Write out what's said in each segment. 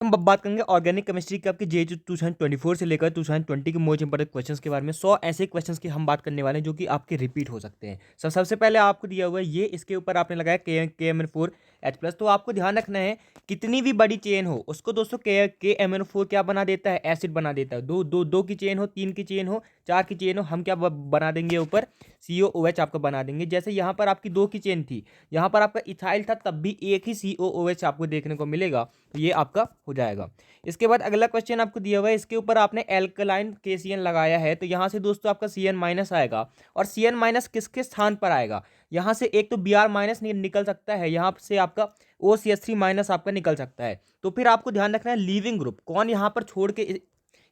हम बात करेंगे ऑर्गेनिक केमिस्ट्री के आपके जे 2024 से लेकर 2020 के मोस्ट इंपोर्टेंट क्वेश्चंस के बारे में। 100 ऐसे क्वेश्चंस की हम बात करने वाले हैं जो कि आपके रिपीट हो सकते हैं। सबसे पहले आपको दिया हुआ है ये, इसके ऊपर आपने लगाया KMnO4H+। तो आपको ध्यान रखना है कितनी भी बड़ी चेन हो उसको दोस्तों KMnO4 क्या बना देता है, एसिड बना देता है। दो की चेन हो, 3 की चेन हो, 4 की चेन हो, हम क्या बना देंगे ऊपर, COOH आपका बना देंगे। जैसे यहाँ पर आपकी 2 की चेन थी, यहाँ पर आपका इथाइल था, तब भी एक ही COOH आपको देखने को मिलेगा, तो ये आपका हो जाएगा। इसके बाद अगला क्वेश्चन आपको दिया हुआ है, इसके ऊपर आपने एल्कलाइन KCN लगाया है, तो यहाँ से दोस्तों आपका CN- आएगा। और CN- किसके स्थान पर आएगा, यहाँ से एक तो Br- निकल सकता है, यहाँ से आपका OCH3- आपका निकल सकता है। तो फिर आपको ध्यान रखना है लीविंग ग्रुप कौन यहाँ पर छोड़ के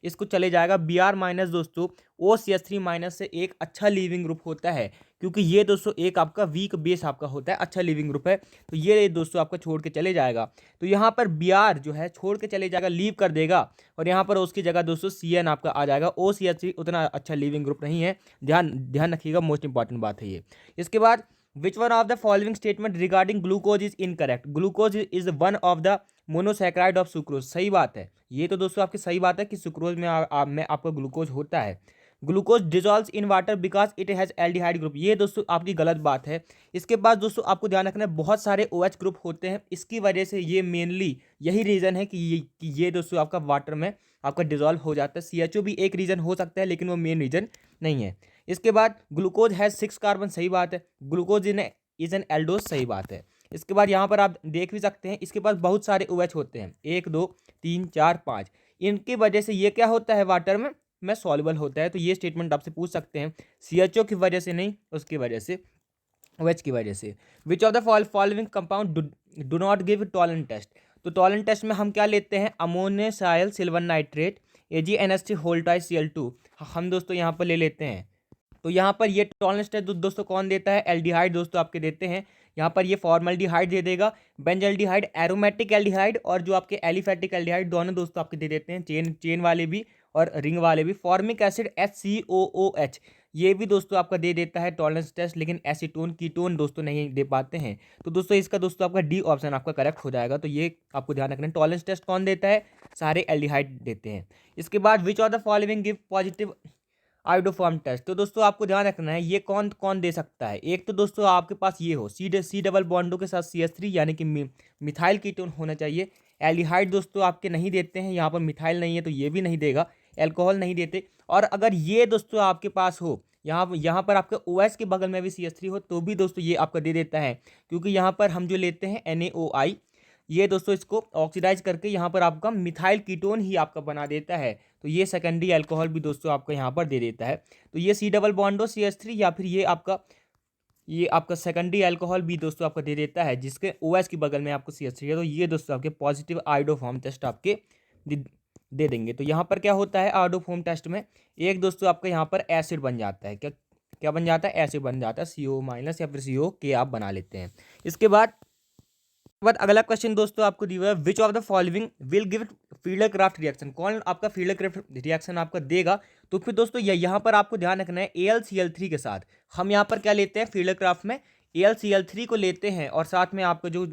इसको चले जाएगा। Br- दोस्तों OCH3- से एक अच्छा लीविंग ग्रुप होता है, क्योंकि ये दोस्तों एक आपका वीक बेस आपका होता है, अच्छा लिविंग ग्रुप है, तो ये दोस्तों आपका छोड़ के चले जाएगा। तो यहाँ पर Br जो है छोड़ के चले जाएगा, लीव कर देगा, और यहाँ पर उसकी जगह दोस्तों CN आपका आ जाएगा। OCH3 उतना अच्छा लिविंग ग्रुप नहीं है, ध्यान ध्यान रखिएगा, मोस्ट इंपॉर्टेंट बात है ये। इसके बाद which one of the following statement regarding glucose is incorrect, glucose is one of the monosaccharide of sucrose. सही बात है, ये तो दोस्तों आपकी सही बात है कि सुक्रोज में में आपका ग्लूकोज होता है। Glucose dissolves in water because it has aldehyde group, ये दोस्तों आपकी गलत बात है। इसके बाद दोस्तों आपको ध्यान रखना है बहुत सारे OH ग्रुप होते हैं, इसकी वजह से ये मेनली यही रीज़न है कि ये दोस्तों आपका वाटर में आपका डिजॉल्व हो जाता है। CHO भी एक रीज़न हो सकता है, लेकिन वो मेन रीज़न नहीं है। इसके बाद ग्लूकोज हैज़ 6 कार्बन, सही बात है। ग्लूकोज इज एन एल्डोज, सही बात है। इसके बाद यहाँ पर आप देख भी सकते हैं इसके पास बहुत सारे OH होते हैं, 1 2 3 4 5, इनकी वजह से ये क्या होता है वाटर में सॉल्युबल होता है। तो ये स्टेटमेंट आपसे पूछ सकते हैं, CHO की वजह से नहीं, उसकी वजह से, OH की वजह से। Which of the following compound do not give Tollens test, तो टॉलन टेस्ट में हम क्या लेते हैं, ammoniacal silver nitrate AgNH3 whole twice Cl2 हम दोस्तों यहाँ पर ले लेते हैं। तो यहाँ पर ये टॉलरेंस टेस्ट दोस्तों कौन देता है, एल्डिहाइड दोस्तों आपके देते हैं। यहाँ पर ये फॉर्मल्डिहाइड दे देगा, बेंजल्डिहाइड, एरोमेटिक एल्डिहाइड और जो आपके एलिफेटिक एल्डिहाइड दोनों दोस्तों आपके दे देते हैं, चेन वाले भी और रिंग वाले भी। फॉर्मिक एसिड HCOOH ये भी दोस्तों आपका दे देता है टॉलरेंस टेस्ट, लेकिन एसीटोन कीटोन दोस्तों नहीं दे पाते हैं। तो दोस्तों इसका दोस्तों आपका D ऑप्शन आपका करेक्ट हो जाएगा। तो ये आपको ध्यान रखना है, टॉलरेंस टेस्ट कौन देता है, सारे एल्डिहाइड देते हैं। इसके बाद which of the following give positive iodoform test, तो दोस्तों आपको ध्यान रखना है ये कौन कौन दे सकता है। एक तो दोस्तों आपके पास ये हो सी डबल बॉन्डो के साथ CH3 यानी कि मिथाइल कीटोन होना चाहिए। एल्डिहाइड दोस्तों आपके नहीं देते हैं, यहाँ पर मिथाइल नहीं है तो ये भी नहीं देगा। एल्कोहल नहीं देते। और अगर ये दोस्तों आपके पास हो, यहाँ पर आपके OH के बगल में भी CH3 हो, तो भी दोस्तों ये आपका दे देता है, क्योंकि यहाँ पर हम जो लेते हैं NaOI, ये दोस्तों इसको ऑक्सीडाइज करके यहाँ पर आपका मिथाइल कीटोन ही आपका बना देता है। तो ये सेकेंडरी अल्कोहल भी दोस्तों आपको यहाँ पर दे देता है। तो ये C डबल बॉन्डो CH3 या फिर ये आपका सेकेंडरी अल्कोहल भी दोस्तों आपको दे देता है, जिसके OH के बगल में आपको CH3 है। तो ये दोस्तों आपके पॉजिटिव आयोडोफॉर्म टेस्ट आपके दे देंगे। तो यहाँ पर क्या होता है आयोडोफॉर्म टेस्ट में, एक दोस्तों आपका यहाँ पर एसिड बन जाता है, क्या क्या बन जाता है, एसिड बन जाता है, CO- या फिर CO आप बना लेते हैं। इसके बाद अगला क्वेश्चन दोस्तों आपको दिया हुआ है, which of the following will give fielder craft reaction, कौन आपका फील्डर क्राफ्ट रिएक्शन आपका देगा। तो फिर दोस्तों यहाँ पर आपको ध्यान रखना है AlCl3 के साथ हम यहाँ पर क्या लेते हैं, फील्डर क्राफ्ट में AlCl3 को लेते हैं, और साथ में आपका जो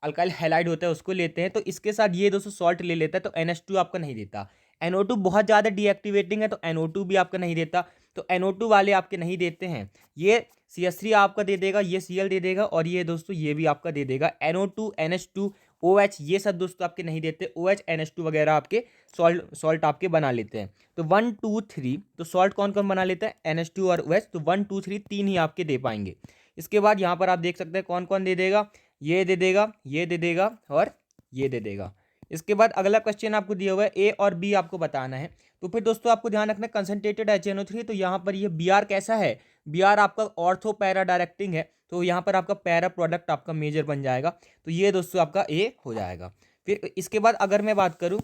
अल्काइल हैलाइड होता है उसको लेते हैं। तो इसके साथ ये दोस्तों सॉल्ट ले लेता है, तो NH2 आपका नहीं देता। NO2 बहुत ज़्यादा डीएक्टिवेटिंग है, तो NO2 भी आपका नहीं देता। तो NO2 वाले आपके नहीं देते हैं, ये CH3 आपका दे देगा, ये Cl दे देगा, और ये दोस्तों ये भी आपका दे देगा। NO2 NH2 OH ये सब दोस्तों आपके नहीं देते। OH NH2 वगैरह आपके सॉल्ट आपके बना लेते हैं। तो 1 2 3 तो सॉल्ट कौन कौन बना लेता है, NH2 और OH, तो 1 2 3 तीन ही आपके दे पाएंगे। इसके बाद यहाँ पर आप देख सकते हैं कौन कौन दे देगा, ये दे देगा, ये दे देगा, और ये दे देगा। इसके बाद अगला क्वेश्चन आपको दिया हुआ है A और B आपको बताना है। तो फिर दोस्तों आपको ध्यान रखना कंसंट्रेटेड HNO3, तो यहाँ पर ये Br कैसा है, Br आपका ऑर्थो पैरा डायरेक्टिंग है, तो यहाँ पर आपका पैरा प्रोडक्ट आपका मेजर बन जाएगा। तो ये दोस्तों आपका A हो जाएगा। फिर इसके बाद अगर मैं बात करूँ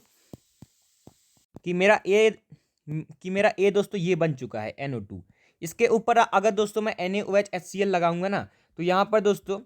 कि मेरा A दोस्तों ये बन चुका है NO2, इसके ऊपर अगर दोस्तों मैं NaOH HCl लगाऊंगा ना, तो यहाँ पर दोस्तों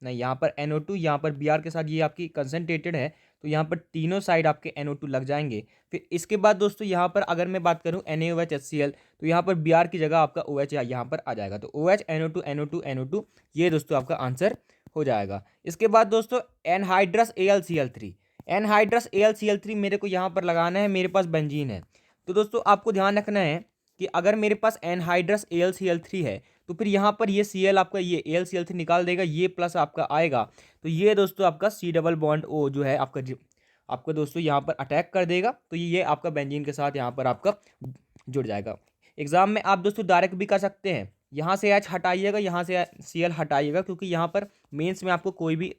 नहीं, यहाँ पर NO2, यहाँ पर Br के साथ ये आपकी कंसनट्रेटेड है, तो यहाँ पर तीनों साइड आपके NO2 लग जाएंगे। फिर इसके बाद दोस्तों यहाँ पर अगर मैं बात करूँ NaOH HCl, तो यहाँ पर Br की जगह आपका OH यहाँ पर आ जाएगा। तो OH NO2 NO2 NO2 ये दोस्तों आपका आंसर हो जाएगा। इसके बाद दोस्तों एनहाइड्रस AlCl3, एनहाइड्रस AlCl3 मेरे को यहाँ पर लगाना है, मेरे पास बेंजीन है। तो दोस्तों आपको ध्यान रखना है कि अगर मेरे पास एनहाइड्रस AlCl3 है तो फिर यहाँ पर ये Cl आपका ये AlCl3 निकाल देगा, ये प्लस आपका आएगा, तो ये दोस्तों आपका C डबल बॉन्ड O जो है आपका आपका दोस्तों यहाँ पर अटैक कर देगा, तो ये आपका बेंजीन के साथ यहाँ पर आपका जुड़ जाएगा। एग्जाम में आप दोस्तों डायरेक्ट भी कर सकते हैं, यहाँ से H हटाइएगा, यहाँ से Cl हटाइएगा, क्योंकि यहाँ पर मेंस में आपको कोई भी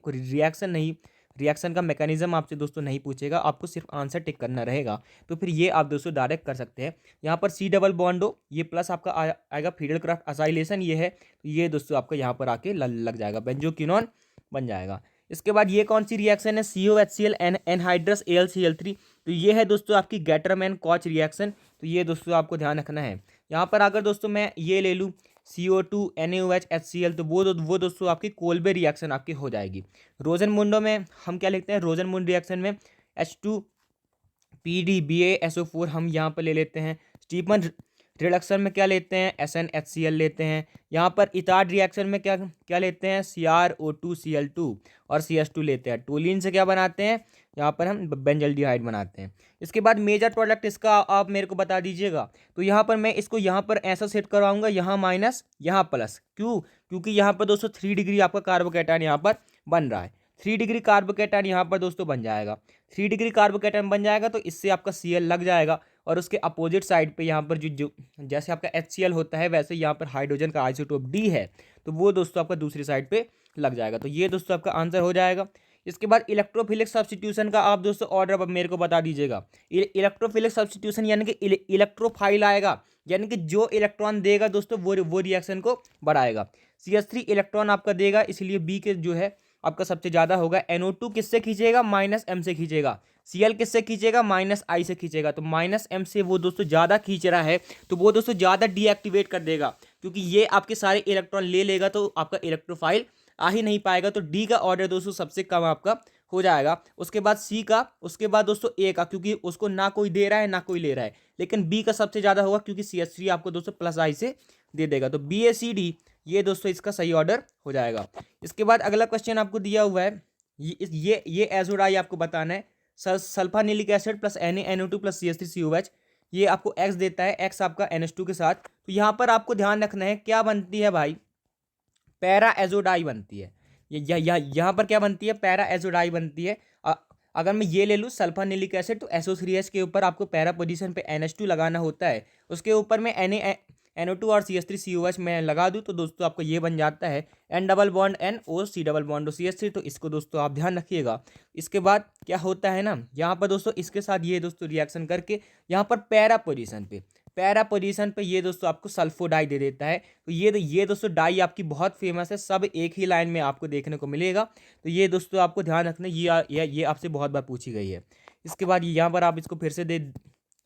रिएक्शन का मैकेनिज्म आपसे दोस्तों नहीं पूछेगा, आपको सिर्फ आंसर टिक करना रहेगा। तो फिर ये आप दोस्तों डायरेक्ट कर सकते हैं। यहाँ पर C डबल बॉन्ड हो, ये प्लस आपका आएगा फ्रीडलक्राफ्ट असाइलेशन ये है, तो ये दोस्तों आपका यहाँ पर आके लग जाएगा, बेंजोक्विनोन बन जाएगा। इसके बाद ये कौन सी रिएक्शन है, COHCl एनहाइड्रस AlCl3, तो ये है दोस्तों आपकी गैटरमैन कॉच रिएक्शन। तो ये दोस्तों आपको ध्यान रखना है। यहाँ पर अगर दोस्तों मैं ये ले लूँ CO2 NaOH HCl, तो वो दोस्तों आपकी कोल्बे रिएक्शन आपकी हो जाएगी। रोजनमुंडो में हम क्या लिखते हैं, रोजनमुंड रिएक्शन में H2PDBaSO4 हम यहाँ पर ले लेते हैं। स्टीफन रिडक्शन में क्या लेते हैं, SnHCl लेते हैं। यहाँ पर इतार्ड रिएक्शन में क्या क्या लेते हैं, CrO2Cl2 और CH2 लेते हैं। टोलिन से क्या बनाते हैं, यहाँ पर हम बेंजल्डिहाइड बनाते हैं। इसके बाद मेजर प्रोडक्ट इसका आप मेरे को बता दीजिएगा। तो यहाँ पर मैं इसको यहाँ पर ऐसा सेट करवाऊंगा, यहाँ माइनस यहाँ प्लस, क्यों, क्योंकि यहाँ पर दोस्तों 3 डिग्री आपका कार्बोकैटायन यहाँ पर बन रहा है। 3 डिग्री कार्बोकैटायन यहाँ पर दोस्तों बन जाएगा। 3 डिग्री कार्बोकैटायन बन जाएगा तो इससे आपका Cl लग जाएगा, और उसके अपोजिट साइड पे यहाँ पर जो जैसे आपका HCl होता है वैसे यहाँ पर हाइड्रोजन का आइसोटोप D है, तो वो दोस्तों आपका दूसरी साइड पे लग जाएगा। तो ये दोस्तों आपका आंसर हो जाएगा। इसके बाद इलेक्ट्रोफिलिक सब्स्टिट्यूशन का आप दोस्तों ऑर्डर अब मेरे को बता दीजिएगा। इलेक्ट्रोफिलिक सब्स्टिट्यूशन यानी कि इलेक्ट्रोफाइल आएगा, यानी कि जो इलेक्ट्रॉन देगा दोस्तों वो रिएक्शन को बढ़ाएगा। CH3 इलेक्ट्रॉन आपका देगा, इसलिए B के जो है आपका सबसे ज़्यादा होगा। NO2 किससे खींचेगा, -M से खींचेगा। Cl किससे खींचेगा, -I से खींचेगा। तो -M से वो दोस्तों ज़्यादा खींच रहा है, तो वो दोस्तों ज़्यादा डीएक्टिवेट कर देगा, क्योंकि ये आपके सारे इलेक्ट्रॉन ले लेगा, तो आपका इलेक्ट्रोफाइल आ ही नहीं पाएगा। तो D का ऑर्डर दोस्तों सबसे कम आपका हो जाएगा। उसके बाद C का, उसके बाद दोस्तों A का, क्योंकि उसको ना कोई दे रहा है ना कोई ले रहा है, लेकिन B का सबसे ज़्यादा होगा, क्योंकि CH3 आपको दोस्तों +I से दे देगा। तो BACD ये दोस्तों इसका सही ऑर्डर हो जाएगा। इसके बाद अगला क्वेश्चन आपको दिया हुआ है, ये एजोडाई आपको बताना है। Sulphanilic acid plus NaNO2 plus CH3COH, ये आपको X देता है, X आपका NH2 के साथ। तो यहाँ पर आपको ध्यान रखना है क्या बनती है भाई, पैरा एजोडाई बनती है। यहाँ पर क्या बनती है, पैरा एजोडाई बनती है। अगर मैं ये ले लूँ सल्फानिलिक एसिड, तो SO3H के ऊपर आपको पैरा पोजीशन पे NH2 लगाना होता है, उसके ऊपर में NaNO2 और CH3COH में लगा दूँ, तो दोस्तों आपको ये बन जाता है N double bond NO C double bond CH3। तो इसको दोस्तों आप ध्यान रखिएगा। इसके बाद क्या होता है ना, यहाँ पर दोस्तों इसके साथ ये दोस्तों रिएक्शन करके यहाँ पर पैरा पोजीशन पे ये दोस्तों आपको सल्फोडाई दे देता है। तो ये दोस्तों डाई आपकी बहुत फेमस है, सब एक ही लाइन में आपको देखने को मिलेगा। तो ये दोस्तों आपको ध्यान रखना, ये आपसे बहुत बार पूछी गई है। इसके बाद यहाँ पर आप इसको फिर से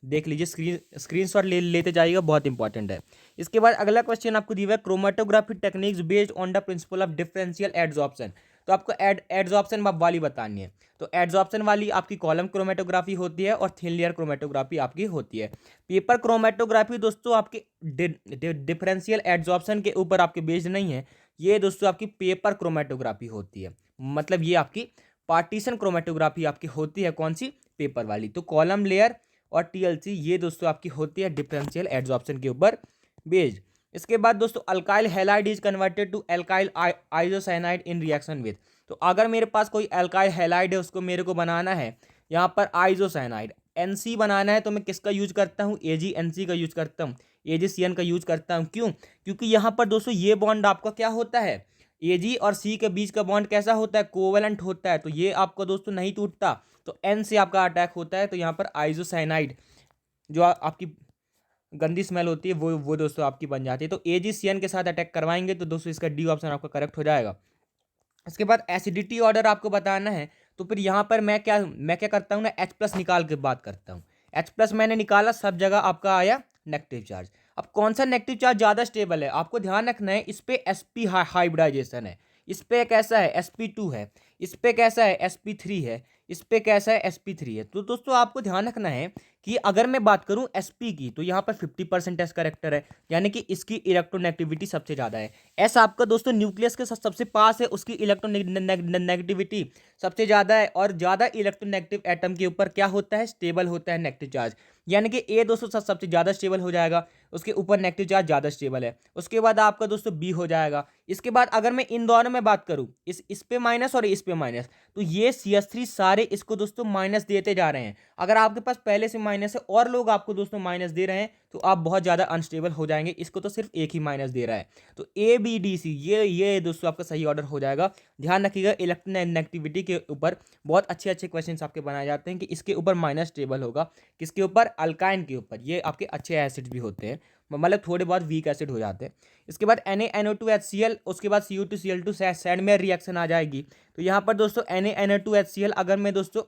देख लीजिए, स्क्रीनशॉट लेते जाइएगा, बहुत इंपॉर्टेंट है। इसके बाद अगला क्वेश्चन आपको दिया है, chromatography techniques based on the principle of differential adsorption. तो आपको एडजॉर्प्शन वाली बतानी है। तो एडजॉर्प्शन वाली आपकी कॉलम क्रोमेटोग्राफी होती है, और थिन लेयर क्रोमेटोग्राफी आपकी होती है। पेपर क्रोमेटोग्राफी दोस्तों आपकी डिफरेंशियल एडजॉर्प्शन के ऊपर आपके बेस्ड नहीं है, ये दोस्तों आपकी पेपर क्रोमेटोग्राफी होती है। मतलब ये आपकी पार्टीशन क्रोमेटोग्राफी आपकी होती है, कौन सी, पेपर वाली। तो कॉलम लेयर और TLC ये दोस्तों आपकी होती है डिफरेंशियल एडजॉर्प्शन के ऊपर बेस्ड। इसके बाद दोस्तों alkyl halide is converted to alkyl isocyanide in reaction with. तो अगर मेरे पास कोई अल्काइल हैलाइड है, उसको मेरे को बनाना है यहाँ पर आइसोसाइनाइड NC बनाना है, तो मैं किसका यूज करता हूँ, AgNC का यूज करता हूँ, AgCN का यूज करता हूँ। क्यों, क्योंकि यहाँ पर दोस्तों ये बॉन्ड आपका क्या होता है, Ag और C के बीच का बॉन्ड कैसा होता है, कोवेलेंट होता है। तो ये आपका दोस्तों नहीं टूटता, तो N से आपका अटैक होता है। तो यहाँ पर आइसोसाइनाइड जो आपकी गंदी स्मेल होती है वो दोस्तों आपकी बन जाती है। तो AgCN के साथ अटैक करवाएंगे, तो दोस्तों इसका D ऑप्शन आपका करेक्ट हो जाएगा। इसके बाद एसिडिटी ऑर्डर आपको बताना है, तो फिर यहाँ पर मैं क्या करता हूँ ना, H+ निकाल के बात करता हूँ। H+ मैंने निकाला, सब जगह आपका आया नेगेटिव चार्ज। अब कौन सा नेगेटिव चार्ज ज़्यादा स्टेबल है, आपको ध्यान रखना है, इस पे sp हाइब्रिडाइजेशन है, इस पे कैसा है, sp2 है। इस पे कैसा है sp3 है, इस पे कैसा है sp3 है। तो दोस्तों आपको ध्यान रखना है कि अगर मैं बात करूं sp की तो यहाँ पर 50% एस करेक्टर है, यानी कि इसकी इलेक्ट्रोनेगेटिविटी सबसे ज़्यादा है। एस आपका दोस्तों न्यूक्लियस के सबसे पास है, उसकी इलेक्ट्रोनेगेटिविटी सबसे ज़्यादा है, और ज़्यादा इलेक्ट्रोनेगेटिव एटम के ऊपर क्या होता है, स्टेबल होता है नेगेटिव चार्ज, यानी कि ए दोस्तों सबसे ज़्यादा स्टेबल हो जाएगा, उसके ऊपर नेगेटिव चार्ज ज़्यादा स्टेबल है। उसके बाद आपका दोस्तों बी हो जाएगा। इसके बाद अगर मैं इन दोनों में बात करूं, इस पे माइनस और इस पे माइनस, तो ये CH3 सारे इसको दोस्तों माइनस देते जा रहे हैं। अगर आपके पास पहले से माइनस है और लोग आपको दोस्तों माइनस दे रहे हैं तो आप बहुत ज़्यादा अनस्टेबल हो जाएंगे। इसको तो सिर्फ एक ही माइनस दे रहा है, तो ABDC ये दोस्तों आपका सही ऑर्डर हो जाएगा। ध्यान रखिएगा इलेक्ट्रोनेगेटिविटी के ऊपर बहुत अच्छे अच्छे क्वेश्चन आपके बनाए जाते हैं कि इसके ऊपर माइनस स्टेबल होगा, किसके ऊपर, अल्काइन के ऊपर। ये आपके अच्छे एसिड भी होते हैं, मतलब थोड़े बहुत वीक एसिड हो जाते हैं। इसके बाद NaNO2HCl, उसके बाद Cu2Cl2 सैंड में रिएक्शन आ जाएगी। तो यहाँ पर दोस्तों NaNO2HCl अगर मैं दोस्तों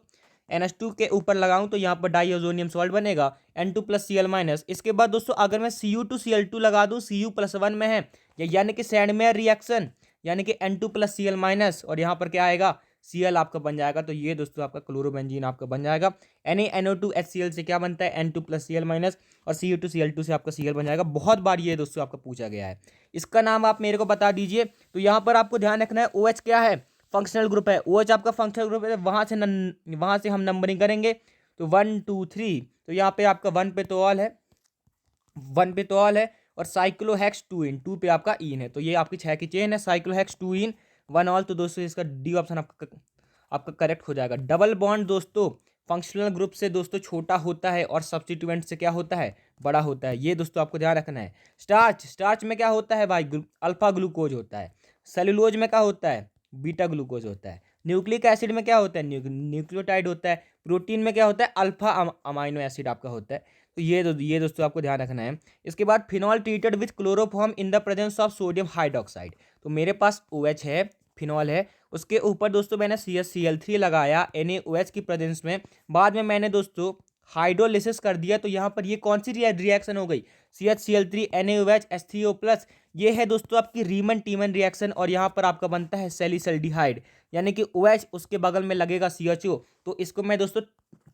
NH2 के ऊपर लगाऊं तो यहाँ पर डाइओजोनियम सॉल्ट बनेगा N2+Cl-। इसके बाद दोस्तों अगर मैं Cu2Cl2 लगा दूं, Cu+1 में है, यानी कि सैंड में रिएक्शन, यानी कि N2+Cl-, और यहाँ पर क्या आएगा, Cl आपका बन जाएगा। तो ये दोस्तों आपका क्लोरोबेंजीन आपका बन जाएगा। NaNO2HCl से क्या बनता है, N2+Cl-, और Cu2Cl2 से आपका Cl बन जाएगा। बहुत बार ये दोस्तों आपका पूछा गया है, इसका नाम आप मेरे को बता दीजिए। तो यहाँ पर आपको ध्यान रखना है OH क्या है, फंक्शनल ग्रुप है। OH आपका फंक्शनल ग्रुप है, वहाँ से हम नंबरिंग करेंगे तो 1 2 3। तो यहाँ पे आपका 1 पे तो ऑल है, 1 पे तो ऑल है, और साइक्लोहेक्स 2 इन, 2 पे आपका इन है। तो ये आपकी 6 की चेन है, साइक्लोहेक्स 2 इन 1 ऑल। तो दोस्तों इसका डी ऑप्शन आपका करेक्ट हो जाएगा। डबल बॉन्ड दोस्तों फंक्शनल ग्रुप से दोस्तों छोटा होता है और सब्स्टिट्यूएंट से क्या होता है, बड़ा होता है। ये दोस्तों आपको ध्यान रखना है। स्टार्च में क्या होता है भाई, अल्फा ग्लूकोज होता है। सेलुलोज में क्या होता है, बीटा ग्लूकोज होता है। न्यूक्लिक एसिड में क्या होता है, न्यूक्लियोटाइड होता है। प्रोटीन में क्या होता है, अल्फा अमाइनो एसिड आपका होता है। तो ये दोस्तों आपको ध्यान रखना है। इसके बाद phenol treated with chloroform in the presence of sodium hydroxide. तो मेरे पास OH है, फिनॉल है, उसके ऊपर दोस्तों मैंने CH3 लगाया NaOH की प्रेजेंस में। बाद में मैंने दोस्तों हाइड्रोलिसिस कर दिया, तो यहाँ पर ये कौन सी रिएक्शन हो गई, CHCl3 NaOH H3O+। ये है दोस्तों आपकी रीमन टीमन रिएक्शन, और यहाँ पर आपका बनता है सैलिसल्डिहाइड, यानी कि OH उसके बगल में लगेगा CHO। तो इसको मैं दोस्तों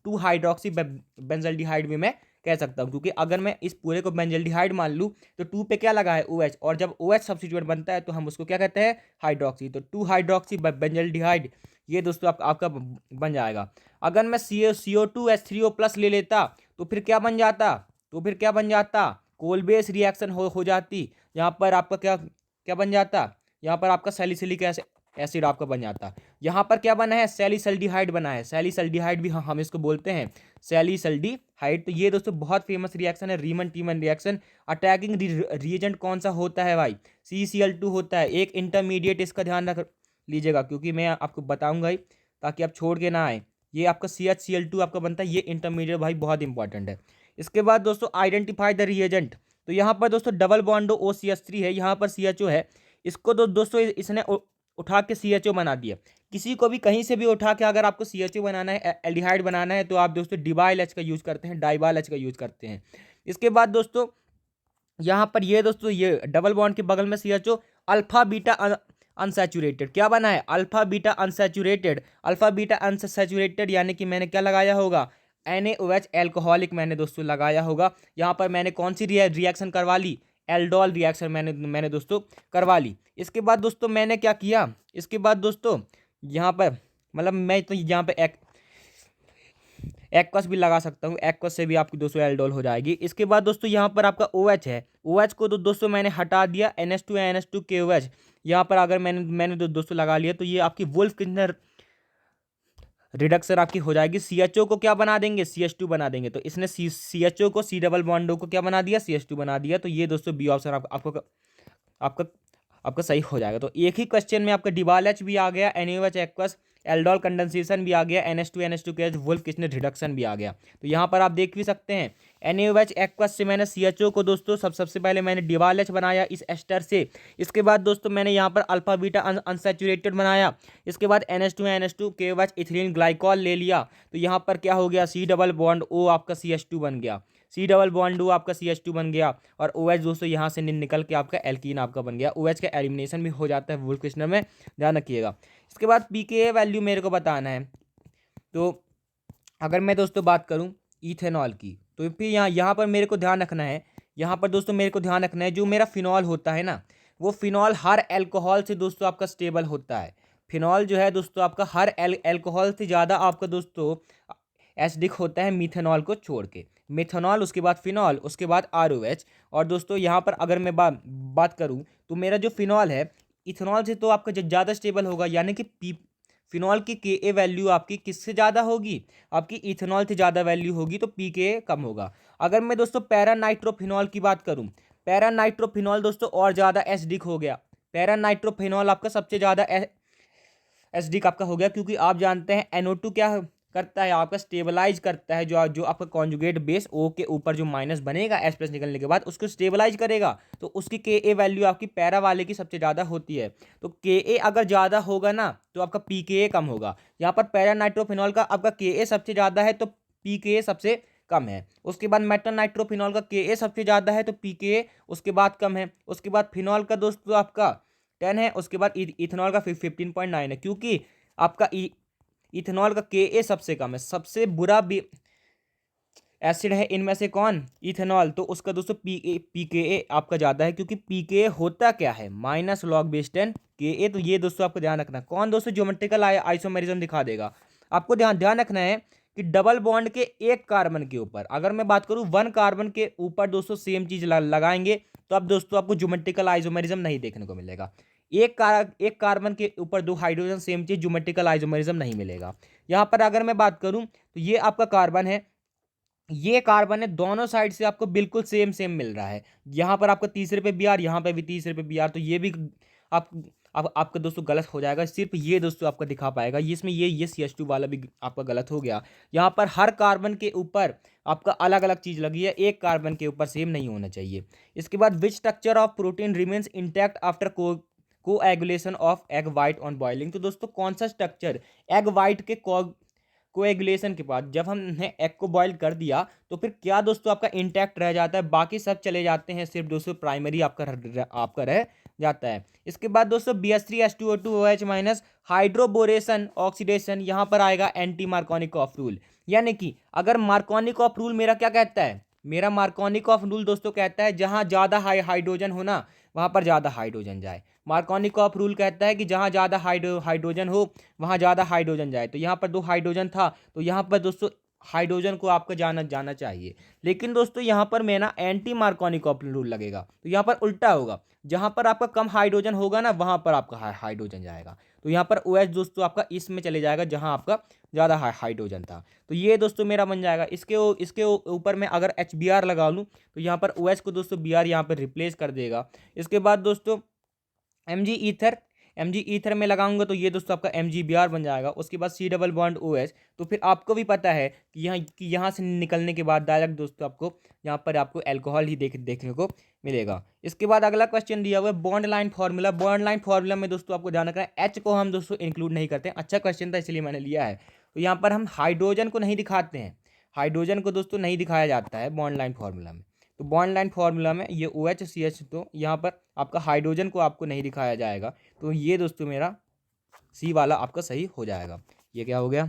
2 हाइड्रोक्सी बेंजल्डिहाइड भी मैं कह सकता हूँ, क्योंकि अगर मैं इस पूरे को बेंजल्डिहाइड मान लूँ तो 2 पे क्या लगा है, OH, और जब OH सब्स्टिट्यूएंट बनता है तो हम उसको क्या कहते हैं, हाइड्रोक्सी। तो 2 हाइड्रोक्सी बेंजल्डिहाइड ये दोस्तों आपका बन जाएगा। अगर मैं CO2 H3O+ ले लेता तो फिर क्या बन जाता, कोल बेस रिएक्शन हो जाती। यहाँ पर आपका क्या क्या बन जाता, यहाँ पर आपका सैलिसिलिक एसिड आपका बन जाता। यहाँ पर क्या बना है, सैलिसल्डिहाइड बना है। सैलिसल्डिहाइड भी हम इसको बोलते हैं, सैलिसल्डिहाइड। तो ये दोस्तों बहुत फेमस रिएक्शन है, रीमन टीमन रिएक्शन। अटैकिंग रिएजेंट कौन सा होता है भाई, CCl2 होता है। एक इंटरमीडिएट इसका ध्यान रख लीजिएगा, क्योंकि मैं आपको बताऊंगा ही, ताकि आप छोड़ के ना आए। ये आपका CHCl2 आपका बनता है, ये इंटरमीडिएट भाई बहुत इंपॉर्टेंट है। इसके बाद दोस्तों आइडेंटिफाई द रिएजेंट। तो यहाँ पर दोस्तों डबल बॉन्डो OCH3 है, यहाँ पर CHO है। इसको तो दोस्तों इसने उठा के CHO बना दिया। किसी को भी कहीं से भी उठा के अगर आपको CHO बनाना है, एल्डिहाइड बनाना है, तो आप दोस्तों डिबाइल H का यूज़ करते हैं, डाइबाइल H का यूज़ करते हैं। इसके बाद दोस्तों यहाँ पर ये दोस्तों ये डबल बॉन्ड के बगल में CHO अल्फा बीटा अनसैचुरेटेड क्या बना है, alpha beta unsaturated. Alpha beta unsaturated यानी कि मैंने क्या लगाया होगा, NaOH एल्कोहलिक मैंने दोस्तों लगाया होगा। यहाँ पर मैंने कौन सी रिएक्शन करवा ली, एल्डोल रिएक्शन मैंने दोस्तों करवा ली। इसके बाद दोस्तों मैंने क्या किया, इसके बाद दोस्तों यहाँ पर मतलब मैं तो यहाँ पे एक्वस भी लगा सकता हूँ, एक्वस से भी आपकी दोस्तों एल्डोल हो जाएगी। इसके बाद दोस्तों यहाँ पर आपका OH है, OH को तो दोस्तों मैंने हटा दिया, NH2 या NH2 KOH। यहाँ पर अगर मैंने दोस्तों लगा लिया तो ये आपकी वुल्फ किस्नर रिडक्शन आपकी हो जाएगी। CHO को क्या बना देंगे, CH2 बना देंगे। तो इसने CHO को C डबल बॉन्डो को क्या बना दिया, CH2 बना दिया। तो ये दोस्तों बी ऑप्शन आपका सही हो जाएगा। तो एक ही क्वेश्चन में आपका डिबाल H भी आ गया, NaOH एक्वस, एल्डोल कंडेंसेशन भी आ गया, NH2 के वुल्फ किस्नर रिडक्शन भी आ गया। तो यहाँ पर आप देख भी सकते हैं NaOH एक्वस से मैंने CHO को दोस्तों सबसे पहले मैंने डिबाल H बनाया इस एस्टर से। इसके बाद दोस्तों मैंने यहाँ पर अल्फा बीटा अनसैचुरेटेड बनाया। इसके बाद NH2 KOH इथिलीन ग्लाइकॉल ले लिया। तो यहाँ पर क्या हो गया, C डबल बॉन्ड O आपका CH2 बन गया। सी डबल बॉन्ड वो आपका CH2 बन गया, और OH दोस्तों यहाँ से निकल के आपका एल्कीन आपका बन गया। OH का एलिमिनेशन भी हो जाता है वुल्फ क्वेश्चन में, ध्यान रखिएगा। इसके बाद pKa वैल्यू मेरे को बताना है। तो अगर मैं दोस्तों बात करूँ इथेनॉल की, तो फिर यहाँ पर मेरे को ध्यान रखना है, यहाँ पर दोस्तों मेरे को ध्यान रखना है, जो मेरा फिनॉल होता है ना, वो फिनॉल हर एल्कोहल से दोस्तों आपका स्टेबल होता है। फिनॉल जो है दोस्तों आपका हर एल्कोहल से ज़्यादा आपका दोस्तों एसिडिक होता है मिथेनॉल को छोड़ के। मिथेनॉल, उसके बाद फिनॉल, उसके बाद ROH। और दोस्तों यहाँ पर अगर मैं बात करूँ तो मेरा जो फिनॉल है इथेनॉल से तो आपका ज़्यादा स्टेबल होगा, यानी कि फिनॉल की Ka वैल्यू आपकी किससे ज़्यादा होगी, आपकी इथेनॉल से ज़्यादा वैल्यू होगी, तो Pka कम होगा। अगर मैं दोस्तों पैरानाइट्रोफिनॉल की बात करूँ, पैरानाइट्रोफिनॉल दोस्तों और ज़्यादा एसिडिक हो गया। पैरानाइट्रोफिनॉल आपका सबसे ज़्यादा एसिडिक आपका हो गया, क्योंकि आप जानते हैं NO2 क्या करता है, आपका स्टेबलाइज करता है, जो आपका कॉन्जुगेट बेस O के ऊपर जो माइनस बनेगा H+ निकलने के बाद, उसको स्टेबलाइज करेगा, तो उसकी Ka वैल्यू आपकी पैरा वाले की सबसे ज़्यादा होती है। तो Ka अगर ज़्यादा होगा ना तो आपका Pka कम होगा। यहाँ पर पैरानाइट्रोफिनॉल का आपका Ka सबसे ज़्यादा है तो Pka सबसे कम है। उसके बाद मेटानाइट्रोफिनॉल का Ka सबसे ज़्यादा है तो Pka उसके बाद कम है। उसके बाद फिनॉल का दोस्तों आपका 10 है, उसके बाद इथेनॉल का 15.9 है, क्योंकि आपका इथेनॉल का Ka सबसे कम है। सबसे बुरा भी एसिड है इनमें से कौन, इथेनॉल, तो उसका दोस्तों Pka आपका ज़्यादा है, क्योंकि Pka होता क्या है, माइनस लॉग बेस 10 Ka। तो ये दोस्तों आपको ध्यान रखना, कौन दोस्तों ज्योमेट्रिकल आइसोमेरिज्म दिखा देगा। आपको ध्यान रखना है कि डबल बॉन्ड के एक कार्बन के ऊपर, अगर मैं बात करूं वन कार्बन के ऊपर दोस्तों सेम चीज लगाएंगे, तो अब दोस्तों आपको ज्योमेट्रिकल आइसोमेरिज्म नहीं देखने को मिलेगा। एक कार्बन के ऊपर दो हाइड्रोजन सेम चीज, ज्योमेट्रिकल आइसोमेरिज्म नहीं मिलेगा। यहाँ पर अगर मैं बात करूं तो ये आपका कार्बन है, ये कार्बन है, दोनों साइड से आपको बिल्कुल सेम सेम मिल रहा है। यहाँ पर आपको तीसरे पे Br, यहाँ पे भी तीसरे पे Br, तो ये भी आप अब आपका दोस्तों गलत हो जाएगा। सिर्फ ये दोस्तों आपका दिखा पाएगा, ये इसमें ये CH2 वाला भी आपका गलत हो गया। यहाँ पर हर कार्बन के ऊपर आपका अलग अलग चीज लगी है, एक कार्बन के ऊपर सेम नहीं होना चाहिए। इसके बाद which structure of protein remains intact after coagulation of egg white on boiling. तो दोस्तों कौन सा स्ट्रक्चर एग वाइट के कोएगुलेशन के बाद जब हमने एग को बॉईल कर दिया, तो फिर क्या दोस्तों आपका इंटैक्ट रह जाता है, बाकी सब चले जाते हैं, सिर्फ दोस्तों प्राइमरी आपका रह जाता है। इसके बाद दोस्तों BH3H2O2OH माइनस हाइड्रोबोरेशन ऑक्सीडेशन, यहाँ पर आएगा एंटी मार्कोनिकॉफ रूल। यानी कि अगर मार्कोनिकॉफ रूल मेरा क्या कहता है, मेरा मार्कोनिकॉफ रूल दोस्तों कहता है जहाँ ज़्यादा हाइड्रोजन हो ना वहाँ पर ज़्यादा हाइड्रोजन जाए। मार्कोनिकॉफ रूल कहता है कि जहाँ ज़्यादा हाइड्रोजन हो वहाँ ज़्यादा हाइड्रोजन जाए। तो यहाँ पर दो हाइड्रोजन था, तो यहाँ पर दोस्तों हाइड्रोजन को आपका जाना चाहिए। लेकिन दोस्तों यहाँ पर मैं ना एंटी मार्कोनिकॉफ रूल लगेगा, तो यहाँ पर उल्टा होगा, जहाँ पर आपका कम हाइड्रोजन होगा ना वहाँ पर आपका हाइड्रोजन जाएगा। तो यहाँ पर OH दोस्तों आपका इसमें चले जाएगा जहाँ आपका ज़्यादा हाइड्रोजन था। तो ये दोस्तों मेरा बन जाएगा। इसके ऊपर मैं अगर HBr लगा लूँ तो यहाँ पर OH को दोस्तों Br यहाँ पर रिप्लेस कर देगा। इसके बाद दोस्तों Mg ईथर में लगाऊंगा तो ये दोस्तों आपका MgBr बन जाएगा। उसके बाद C डबल बॉन्ड OH, तो फिर आपको भी पता है कि यहाँ से निकलने के बाद डायरेक्ट दोस्तों आपको यहाँ पर आपको अल्कोहल ही देखने को मिलेगा। इसके बाद अगला क्वेश्चन दिया हुआ है bond line formula. Bond line formula में दोस्तों आपको ध्यान रखना है H को हम दोस्तों इंक्लूड नहीं करते हैं। अच्छा क्वेश्चन था इसलिए मैंने लिया है। तो यहाँ पर हम हाइड्रोजन को नहीं दिखाते हैं, हाइड्रोजन को दोस्तों नहीं दिखाया जाता है बॉन्ड लाइन फार्मूला में। तो बॉन्ड लाइन फार्मूला में ये OH CH, तो यहाँ पर आपका हाइड्रोजन को आपको नहीं दिखाया जाएगा। तो ये दोस्तों मेरा C वाला आपका सही हो जाएगा। ये क्या हो गया।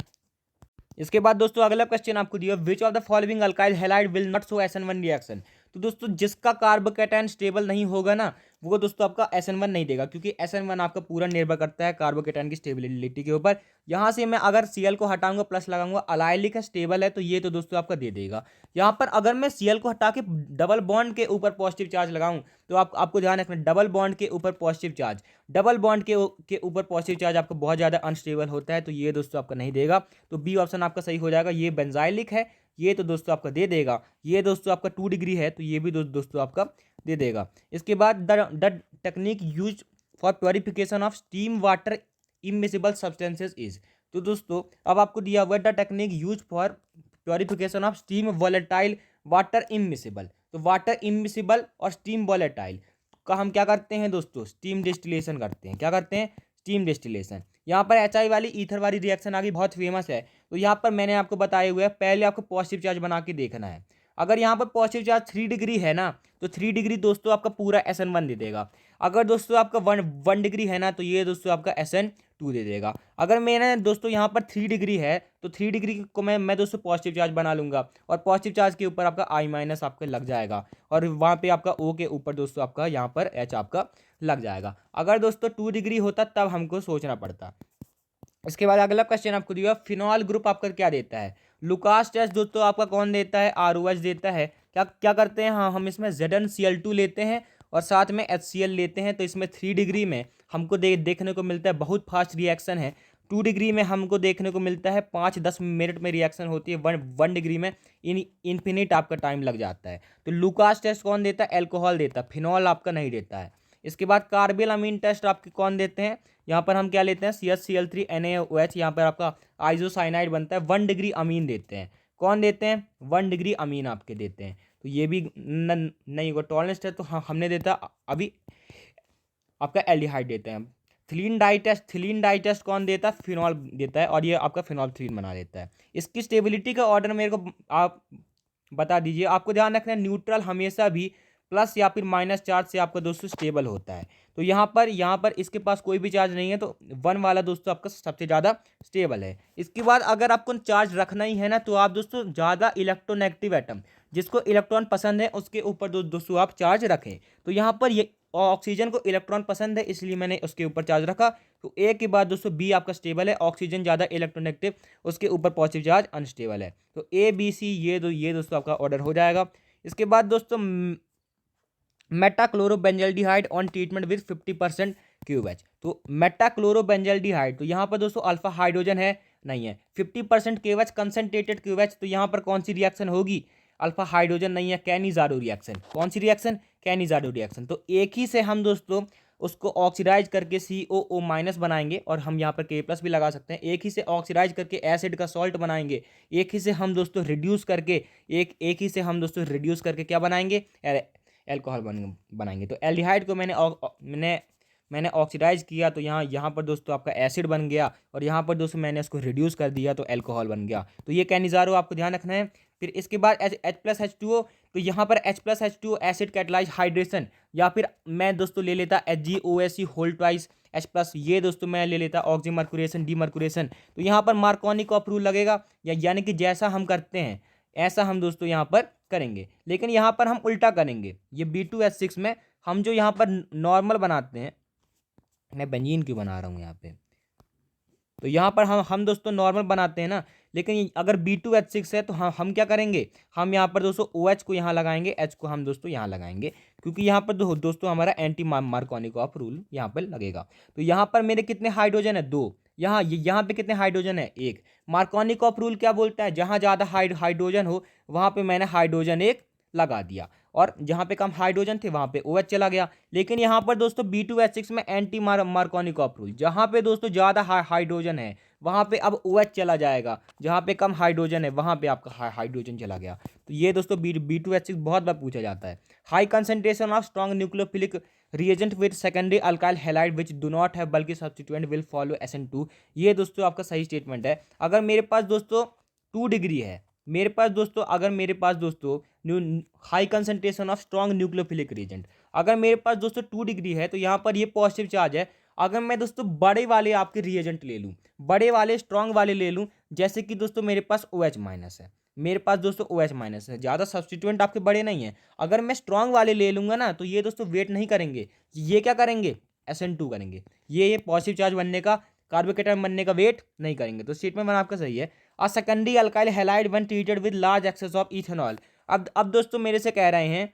इसके बाद दोस्तों अगला क्वेश्चन आपको दिया विच of the following alkyl halide will not show SN1 reaction. तो दोस्तों जिसका कार्बोकेटायन स्टेबल नहीं होगा ना वो दोस्तों आपका SN1 नहीं देगा, क्योंकि SN1 आपका पूरा निर्भर करता है कार्बोकेटायन की स्टेबिलिटी के ऊपर। यहाँ से मैं अगर Cl को हटाऊंगा प्लस लगाऊंगा, अलाइलिक है स्टेबल है, तो ये तो दोस्तों आपका दे देगा। यहाँ पर अगर मैं Cl को हटा के डबल बॉन्ड के ऊपर पॉजिटिव चार्ज लगाऊं तो आपको ध्यान रखना, डबल बॉन्ड के ऊपर पॉजिटिव चार्ज, डबल बॉन्ड के ऊपर पॉजिटिव चार्ज आपका बहुत ज़्यादा अनस्टेबल होता है, तो ये दोस्तों आपका नहीं देगा। तो बी ऑप्शन आपका सही हो जाएगा। ये बेंजाइलिक है, ये तो दोस्तों आपका दे देगा। ये दोस्तों आपका 2 डिग्री है, तो ये भी दोस्तों आपका दे देगा। इसके बाद the technique use for purification of steam water immiscible substances is. तो दोस्तों अब आपको दिया हुआ है the technique use for purification of steam volatile water immiscible. तो वाटर इमिसिबल और स्टीम वॉलेटाइल का हम क्या करते हैं दोस्तों, स्टीम डिस्टिलेशन करते हैं। क्या करते हैं, स्टीम डिस्टिलेशन। यहाँ पर HI वाली ईथर वाली रिएक्शन आ गई, बहुत फेमस है। तो यहाँ पर मैंने आपको बताए हुए है, पहले आपको पॉजिटिव चार्ज बना के देखना है। अगर यहाँ पर पॉजिटिव चार्ज 3 डिग्री है ना, तो 3 डिग्री दोस्तों आपका पूरा SN1 दे देगा। अगर दोस्तों आपका 1 डिग्री है ना, तो ये दोस्तों आपका SN2 दे देगा। अगर मैंने दोस्तों यहाँ पर 3 डिग्री है, तो 3 डिग्री को मैं दोस्तों पॉजिटिव चार्ज बना लूँगा, और पॉजिटिव चार्ज के ऊपर आपका I- आपका लग जाएगा, और वहाँ पे आपका O के ऊपर दोस्तों आपका यहाँ पर H आपका लग जाएगा। अगर दोस्तों 2 डिग्री होता तब हमको सोचना पड़ता। इसके बाद अगला क्वेश्चन आपको दिया, फिनॉल ग्रुप आपका क्या देता है। लुकास टेस्ट दोस्तों आपका कौन देता है, ROH देता है। क्या क्या करते हैं, हाँ हम इसमें ZnCl2 लेते हैं और साथ में HCl लेते हैं, तो इसमें 3 डिग्री में हमको देखने को मिलता है बहुत फास्ट रिएक्शन है। 2 डिग्री में हमको देखने को मिलता है 5-10 मिनट में रिएक्शन होती है। 1 डिग्री में इन्फिनिट आपका टाइम लग जाता है। तो लुकास टेस्ट कौन देता है, एल्कोहल देता है, फिनॉल आपका नहीं देता है। इसके बाद कार्बिल अमीन टेस्ट आपके कौन देते हैं, यहाँ पर हम क्या लेते हैं, CHCl3 NaOH, यहाँ पर आपका आइसोसाइनाइड बनता है। 1 डिग्री अमीन देते हैं, कौन देते हैं, 1 डिग्री अमीन आपके देते हैं। तो ये भी नहीं होगा। टॉलरेंस टेस्ट तो हमने देता अभी आपका एल्डिहाइड देते हैं। थ्लीन डाई टेस्ट कौन देता है, फिनॉल देता है, और ये आपका फिनॉल्फ्थलीन बना देता है। इसकी स्टेबिलिटी का ऑर्डर मेरे को आप बता दीजिए। आपको ध्यान रखना है न्यूट्रल हमेशा भी प्लस या फिर माइनस चार्ज से आपका दोस्तों स्टेबल होता है। तो यहाँ पर इसके पास कोई भी चार्ज नहीं है, तो 1 वाला दोस्तों आपका सबसे ज़्यादा स्टेबल है। इसके बाद अगर आपको चार्ज रखना ही है ना, तो आप दोस्तों ज़्यादा इलेक्ट्रोनेगेटिव एटम, जिसको इलेक्ट्रॉन पसंद है, उसके ऊपर दोस्तों आप चार्ज रखें। तो यहाँ पर ये ऑक्सीजन को इलेक्ट्रॉन पसंद है, इसलिए मैंने उसके ऊपर चार्ज रखा। तो ए के बाद दोस्तों बी आपका स्टेबल है, ऑक्सीजन ज़्यादा इलेक्ट्रोनेगेटिव, उसके ऊपर पॉजिटिव चार्ज अनस्टेबल है। तो ABC ये दोस्तों आपका ऑर्डर हो जाएगा। इसके बाद दोस्तों मेटाक्लोरोबेंजल्डिहाइड ऑन ट्रीटमेंट विद 50% QH। तो मेटाक्लोरोबेंजल्डिहाइड, तो यहाँ पर दोस्तों अल्फा हाइड्रोजन है नहीं है, 50% QH कंसनट्रेटेड QH, तो यहाँ पर कौन सी रिएक्शन होगी, अल्फा हाइड्रोजन नहीं है, कैनिजारो रिएक्शन। कौन सी रिएक्शन, कैनिजारो रिएक्शन। तो एक ही से हम दोस्तों उसको ऑक्सीडाइज करके COO- बनाएंगे, और हम यहाँ पर K+ भी लगा सकते हैं। एक ही से ऑक्सीडाइज करके एसिड का सॉल्ट बनाएंगे। एक ही से हम दोस्तों रिड्यूस करके एक ही से हम दोस्तों रिड्यूस करके क्या बनाएंगे, एल्कोहल बनाएंगे। तो एल्डिहाइड को मैंने ऑक्सीडाइज किया, तो यहाँ पर दोस्तों आपका एसिड बन गया, और यहाँ पर दोस्तों मैंने उसको रिड्यूस कर दिया, तो एल्कोहल बन गया। तो ये कैनिजारो आपको ध्यान रखना है। फिर इसके बाद H+H2O, तो यहाँ पर H+H2O एसिड कैटलाइज हाइड्रेशन, या फिर मैं दोस्तों ले लेता HgOSC होल ट्वाइस H+, ये दोस्तों मैं ले लेता ऑक्सीमर्कुरेशन डीमर्कुरेशन। तो यहाँ पर मार्कोनी का रूल लगेगा, यानी कि जैसा हम करते हैं ऐसा हम दोस्तों यहाँ पर करेंगे, लेकिन यहाँ पर हम उल्टा करेंगे। ये B2H6 में हम जो यहाँ पर नॉर्मल बनाते हैं, मैं बेंजीन क्यों बना रहा हूँ यहाँ पे, तो यहाँ पर हम दोस्तों नॉर्मल बनाते हैं ना, लेकिन अगर B2H6 है तो हम क्या करेंगे, हम यहाँ पर दोस्तों OH को यहाँ लगाएंगे, H को हम दोस्तों यहाँ लगाएंगे, क्योंकि यहाँ पर दोस्तों हमारा एंटी मार्कोनिकॉफ रूल यहाँ पर लगेगा। तो यहाँ पर मेरे कितने हाइड्रोजन है, 2। यहाँ पे कितने हाइड्रोजन है, 1। मार्कोनिकॉफ रूल क्या बोलता है, जहाँ ज़्यादा हाइड्रोजन हो वहाँ पे मैंने हाइड्रोजन 1 लगा दिया, और जहाँ पे कम हाइड्रोजन थे वहाँ पे OH चला गया। लेकिन यहाँ पर दोस्तों B2H6 में एंटी मार्कोनिकॉफ रूल, जहाँ पे दोस्तों ज़्यादा हाइड्रोजन है वहाँ पे अब OH चला जाएगा, जहाँ पे कम हाइड्रोजन है वहाँ पे आपका हाइड्रोजन चला गया। तो ये दोस्तों B2H6 बहुत बार पूछा जाता है। High concentration of strong nucleophilic reagent with secondary alkyl halide which do not have बल्कि सब्स्टिट्यूएंट विल फॉलो SN2। ये दोस्तों आपका सही स्टेटमेंट है। अगर मेरे पास दोस्तों 2 डिग्री है, मेरे पास दोस्तों अगर मेरे पास दोस्तों high concentration of strong nucleophilic reagent, अगर मेरे पास दोस्तों 2 डिग्री है, तो यहाँ पर ये पॉजिटिव चार्ज है। अगर मैं दोस्तों बड़े वाले आपके रिएजेंट ले लूँ, बड़े वाले स्ट्रॉन्ग वाले ले लूँ, जैसे कि दोस्तों मेरे पास OH- है, मेरे पास दोस्तों OH- है, ज़्यादा सब्स्टिट्यूएंट आपके बड़े नहीं है। अगर मैं स्ट्रॉन्ग वाले ले लूँगा ना, तो ये दोस्तों वेट नहीं करेंगे, ये क्या करेंगे, SN2 करेंगे। ये पॉजिटिव चार्ज बनने का, कार्बोकेटायन बनने का वेट नहीं करेंगे। तो स्टेटमेंट 1 आपका सही है। A secondary alkyl halide when treated with large access of ethanol. अब दोस्तों मेरे से कह रहे हैं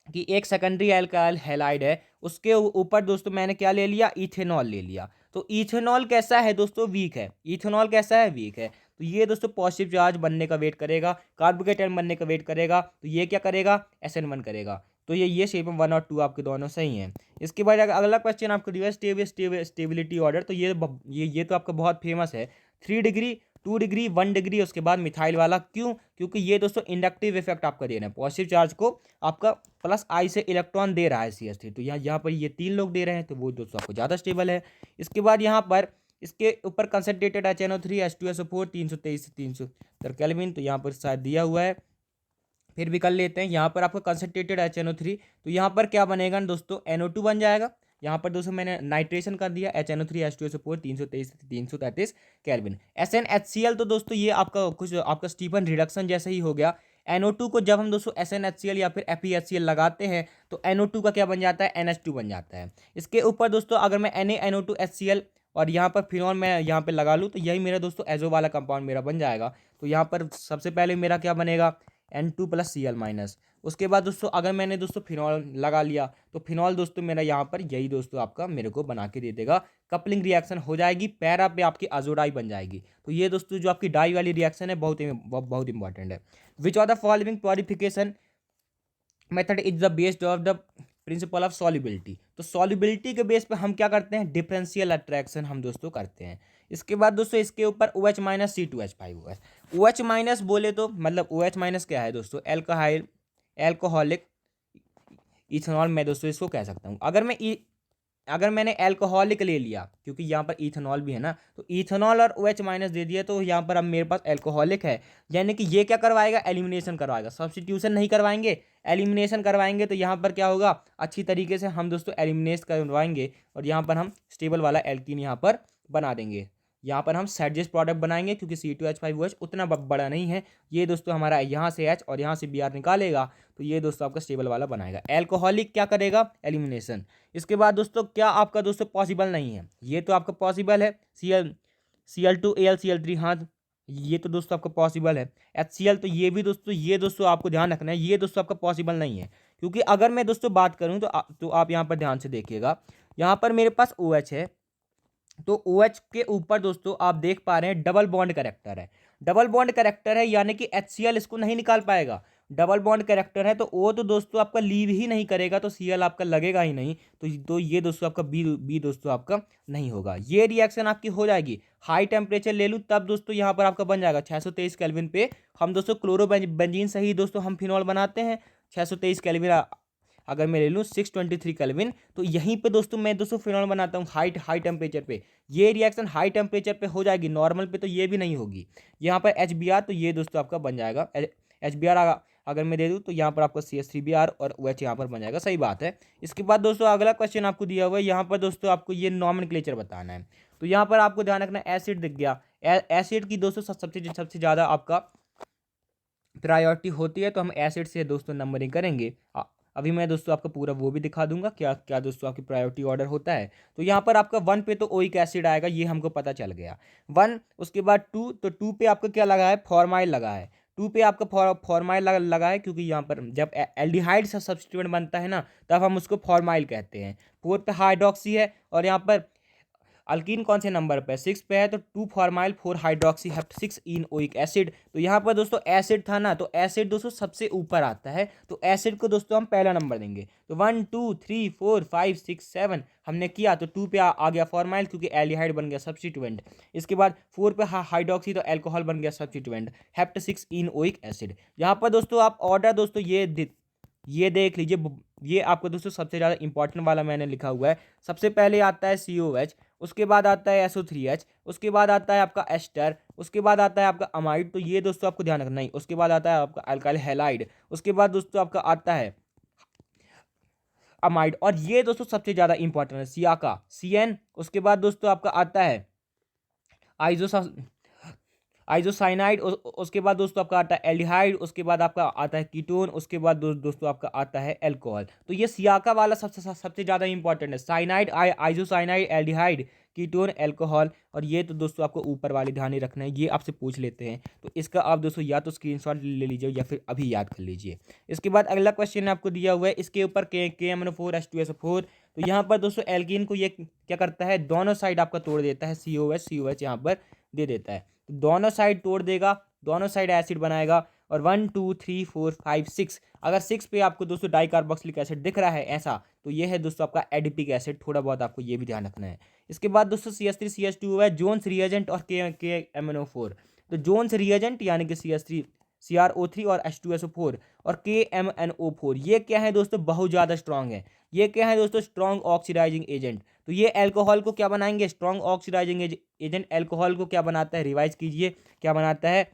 कि एक सेकेंडरी अल्काइल हैलाइड है, उसके ऊपर दोस्तों मैंने क्या ले लिया, इथेनॉल ले लिया। तो इथेनॉल कैसा है दोस्तों, वीक है। इथेनॉल कैसा है, वीक है। तो ये दोस्तों पॉजिटिव चार्ज बनने का वेट करेगा, कार्बोकेटायन बनने का वेट करेगा, तो ये क्या करेगा, SN1 करेगा। तो ये शेप में 1 और 2 आपके दोनों सही हैं। इसके बाद अगला क्वेश्चन आपको दिया स्टेबिलिटी ऑर्डर। तो ये तो आपका बहुत फेमस है, 3 डिग्री, 2 डिग्री, 1 डिग्री, उसके बाद मिथाइल वाला। क्यों, क्योंकि ये दोस्तों इंडक्टिव इफेक्ट आपका दे रहे हैं, पॉजिटिव चार्ज को आपका प्लस I से इलेक्ट्रॉन दे रहा है CH3। तो यहाँ पर ये 3 लोग दे रहे हैं, तो वो दोस्तों आपको ज़्यादा स्टेबल है। इसके बाद यहाँ पर इसके ऊपर कंसनट्रेटेड HNO3 H2SO4 323 से 370 केल्विन, तो यहाँ पर शायद दिया हुआ है फिर भी कर लेते हैं। यहाँ पर आपका कंसनट्रेटेड HNO3, तो यहाँ पर क्या बनेगा दोस्तों, NO2 बन जाएगा। यहाँ पर दोस्तों मैंने नाइट्रेशन कर दिया, HNO3H2SO4 333 केल्विन। SnHCl, तो दोस्तों ये आपका कुछ आपका स्टीफन रिडक्शन जैसा ही हो गया। NO2 को जब हम दोस्तों SnHCl या फिर FeHCl लगाते हैं तो NO2 का क्या बन जाता है, NH2 बन जाता है। इसके ऊपर दोस्तों अगर मैं NaNO2HCl और यहाँ पर फिनॉल मैं यहाँ पे लगा लूँ तो यही मेरा दोस्तों एजो वाला कंपाउंड मेरा बन जाएगा। तो यहाँ पर सबसे पहले मेरा क्या बनेगा, N2+Cl-। उसके बाद दोस्तों अगर मैंने दोस्तों फिनॉल लगा लिया तो फिनॉल दोस्तों मेरा यहाँ पर यही दोस्तों आपका मेरे को बना के दे देगा। कपलिंग रिएक्शन हो जाएगी, पैरा पे आपकी अजोडाई बन जाएगी। तो ये दोस्तों जो आपकी डाई वाली रिएक्शन है बहुत इंपॉर्टेंट है। Which of the following purification method is the based of the principle of solubility. तो सॉल्युबिलिटी के बेस पे हम क्या करते हैं, डिफरेंशियल अट्रैक्शन हम दोस्तों करते हैं। इसके बाद दोस्तों इसके ऊपर OH-C2H5OH। OH- बोले तो मतलब OH- क्या है दोस्तों, एल्कोहाइल एल्कोहलिक इथेनॉल, मैं दोस्तों इसको कह सकता हूँ। अगर मैंने एल्कोहलिक ले लिया, क्योंकि यहाँ पर इथेनॉल भी है ना, तो इथेनॉल और OH- दे दिया तो यहाँ पर अब मेरे पास एल्कोहलिक है। यानी कि ये क्या करवाएगा, एलिमिनेशन करवाएगा, सब्स्टिट्यूशन नहीं करवाएंगे, एलिमिनेशन करवाएंगे। तो यहाँ पर क्या होगा, अच्छी तरीके से हम दोस्तों एलिमिनेट करवाएंगे और यहाँ पर हम स्टेबल वाला एल्कीन यहाँ पर बना देंगे। यहाँ पर हम सेडजेस प्रोडक्ट बनाएंगे, क्योंकि C2H5OH उतना बड़ा नहीं है। ये दोस्तों हमारा यहाँ से H और यहाँ से Br निकालेगा, तो ये दोस्तों आपका स्टेबल वाला बनाएगा। एल्कोहलिक क्या करेगा, एलिमिनेशन। इसके बाद दोस्तों क्या आपका दोस्तों पॉसिबल नहीं है, ये तो आपका पॉसिबल है, Cl2Al Cl3, हाँ ये तो दोस्तों आपका पॉसिबल है। HCl, तो ये भी दोस्तों, ये दोस्तों आपको ध्यान रखना है, ये दोस्तों आपका पॉसिबल नहीं है। क्योंकि अगर मैं दोस्तों बात करूँ तो आप यहाँ पर ध्यान से देखिएगा, यहाँ पर मेरे पास OH है, तो OH के ऊपर दोस्तों आप देख पा रहे हैं डबल बॉन्ड कैरेक्टर है। डबल बॉन्ड कैरेक्टर है यानी कि HCl इसको नहीं निकाल पाएगा। डबल बॉन्ड कैरेक्टर है तो O तो दोस्तों आपका लीव ही नहीं करेगा, तो Cl आपका लगेगा ही नहीं। तो ये दोस्तों आपका बी दोस्तों आपका नहीं होगा। ये रिएक्शन आपकी हो जाएगी, हाई टेम्परेचर ले लूँ तब दोस्तों यहाँ पर आपका बन जाएगा 623 केल्विन पे। हम दोस्तों क्लोरोबेंजीन से ही दोस्तों हम फिनॉल बनाते हैं। 623 केल्विन अगर मैं ले लूँ 623 केल्विन, तो यहीं पे दोस्तों मैं दोस्तों फिनॉल बनाता हूँ हाई टेम्परेचर पे। ये रिएक्शन हाई टेम्परेचर पे हो जाएगी, नॉर्मल पे तो ये भी नहीं होगी। यहाँ पर HBr, तो ये दोस्तों आपका बन जाएगा HBr। अगर मैं दे दूँ तो यहाँ पर आपका CH3Br और OH यहाँ पर बन जाएगा, सही बात है। इसके बाद दोस्तों अगला क्वेश्चन आपको दिया हुआ है, यहाँ पर दोस्तों आपको ये नॉमेनक्लेचर बताना है। तो यहाँ पर आपको ध्यान रखना, एसिड दिख गया, एसिड की दोस्तों सबसे ज़्यादा आपका प्रायोरिटी होती है, तो हम एसिड से दोस्तों नंबरिंग करेंगे। अभी मैं दोस्तों आपको पूरा वो भी दिखा दूंगा क्या क्या दोस्तों आपकी प्रायोरिटी ऑर्डर होता है। तो यहाँ पर आपका 1 पे तो ओइक एसिड आएगा, ये हमको पता चल गया 1। उसके बाद 2, तो 2 पे आपका क्या लगा है, फॉर्माइल लगा है। 2 पे आपका फॉर्माइल लगा है, क्योंकि यहाँ पर जब एल्डिहाइड से सब्स्टिट्यूएंट बनता है ना, तब हम उसको फॉर्माइल कहते हैं। 4 पे हाइड्रोक्सी है, और यहाँ पर अल्कीन कौन से नंबर पे, 6 पे है, तो 2 फॉर्माइल 4 हाइड्रोक्सी हेप्ट 6 इनोइक एसिड। तो यहाँ पर दोस्तों एसिड था ना, तो एसिड दोस्तों सबसे ऊपर आता है, तो एसिड को दोस्तों हम पहला नंबर देंगे। तो 1 2 3 4 5 6 7 हमने किया, तो 2 पे आ गया फॉर्माइल, क्योंकि एल्डिहाइड बन गया सब्स्टिट्यूएंट। इसके बाद 4 पे हाइड्रोक्सी, तो एल्कोहल बन गया सब्स्टिट्यूएंट, हेप्ट 6 इनोइक एसिड। यहाँ पर दोस्तों आप ऑर्डर दोस्तों ये देख लीजिए, ये आपको दोस्तों सबसे ज़्यादा इंपॉर्टेंट वाला मैंने लिखा हुआ है। सबसे पहले आता है COH, उसके बाद आता है SO3H, उसके बाद आता है आपका एस्टर, उसके बाद आता है आपका अमाइड, तो ये दोस्तों आपको ध्यान रखना ही। उसके बाद आता है आपका अल्काइल हैलाइड, उसके बाद दोस्तों आपका आता है अमाइड, और ये दोस्तों सबसे ज़्यादा इंपॉर्टेंट है सियाका CN। उसके बाद दोस्तों आपका आता है आइजोसा आइजोसाइनाइड, उसके बाद दोस्तों आपका आता है एल्डिहाइड, उसके बाद आपका आता है कीटोन, उसके बाद दोस्तों आपका आता है अल्कोहल। तो ये सियाका वाला सबसे ज़्यादा इंपॉर्टेंट है, साइनाइड आइजोसाइनाइड एल्डिहाइड कीटोन अल्कोहल। और ये तो दोस्तों आपको ऊपर वाले ध्यान ही रखना है, ये आपसे पूछ लेते हैं, तो इसका आप दोस्तों या तो स्क्रीनशॉट ले लीजिए या फिर अभी याद कर लीजिए। इसके बाद अगला क्वेश्चन आपको दिया हुआ है, इसके ऊपर KMNO4H2SO4। तो यहाँ पर दोस्तों एल्कीन को ये क्या करता है, दोनों साइड आपका तोड़ देता है, COH यहाँ पर दे देता है। तो दोनों साइड तोड़ देगा, दोनों साइड एसिड बनाएगा। और 1 2 3 4 5 6, अगर 6 पे आपको दोस्तों डाइकार्बोक्सिलिक एसिड दिख रहा है ऐसा, तो ये है दोस्तों आपका एडिपिक एसिड। थोड़ा बहुत आपको ये भी ध्यान रखना है। इसके बाद दोस्तों CH3CH2 है, जोन्स रिएजेंट और KMNO4। तो जोन्स रिएजेंट यानी कि CH3 CrO3 और H2SO4 और KMNO4, ये क्या है दोस्तों, बहुत ज़्यादा स्ट्रांग है। ये क्या है दोस्तों, स्ट्रॉन्ग ऑक्सीडाइजिंग एजेंट। तो ये अल्कोहल को क्या बनाएंगे, स्ट्रॉन्ग ऑक्सीडाइजिंग एजेंट। अल्कोहल को क्या बनाता है, रिवाइज कीजिए, क्या बनाता है,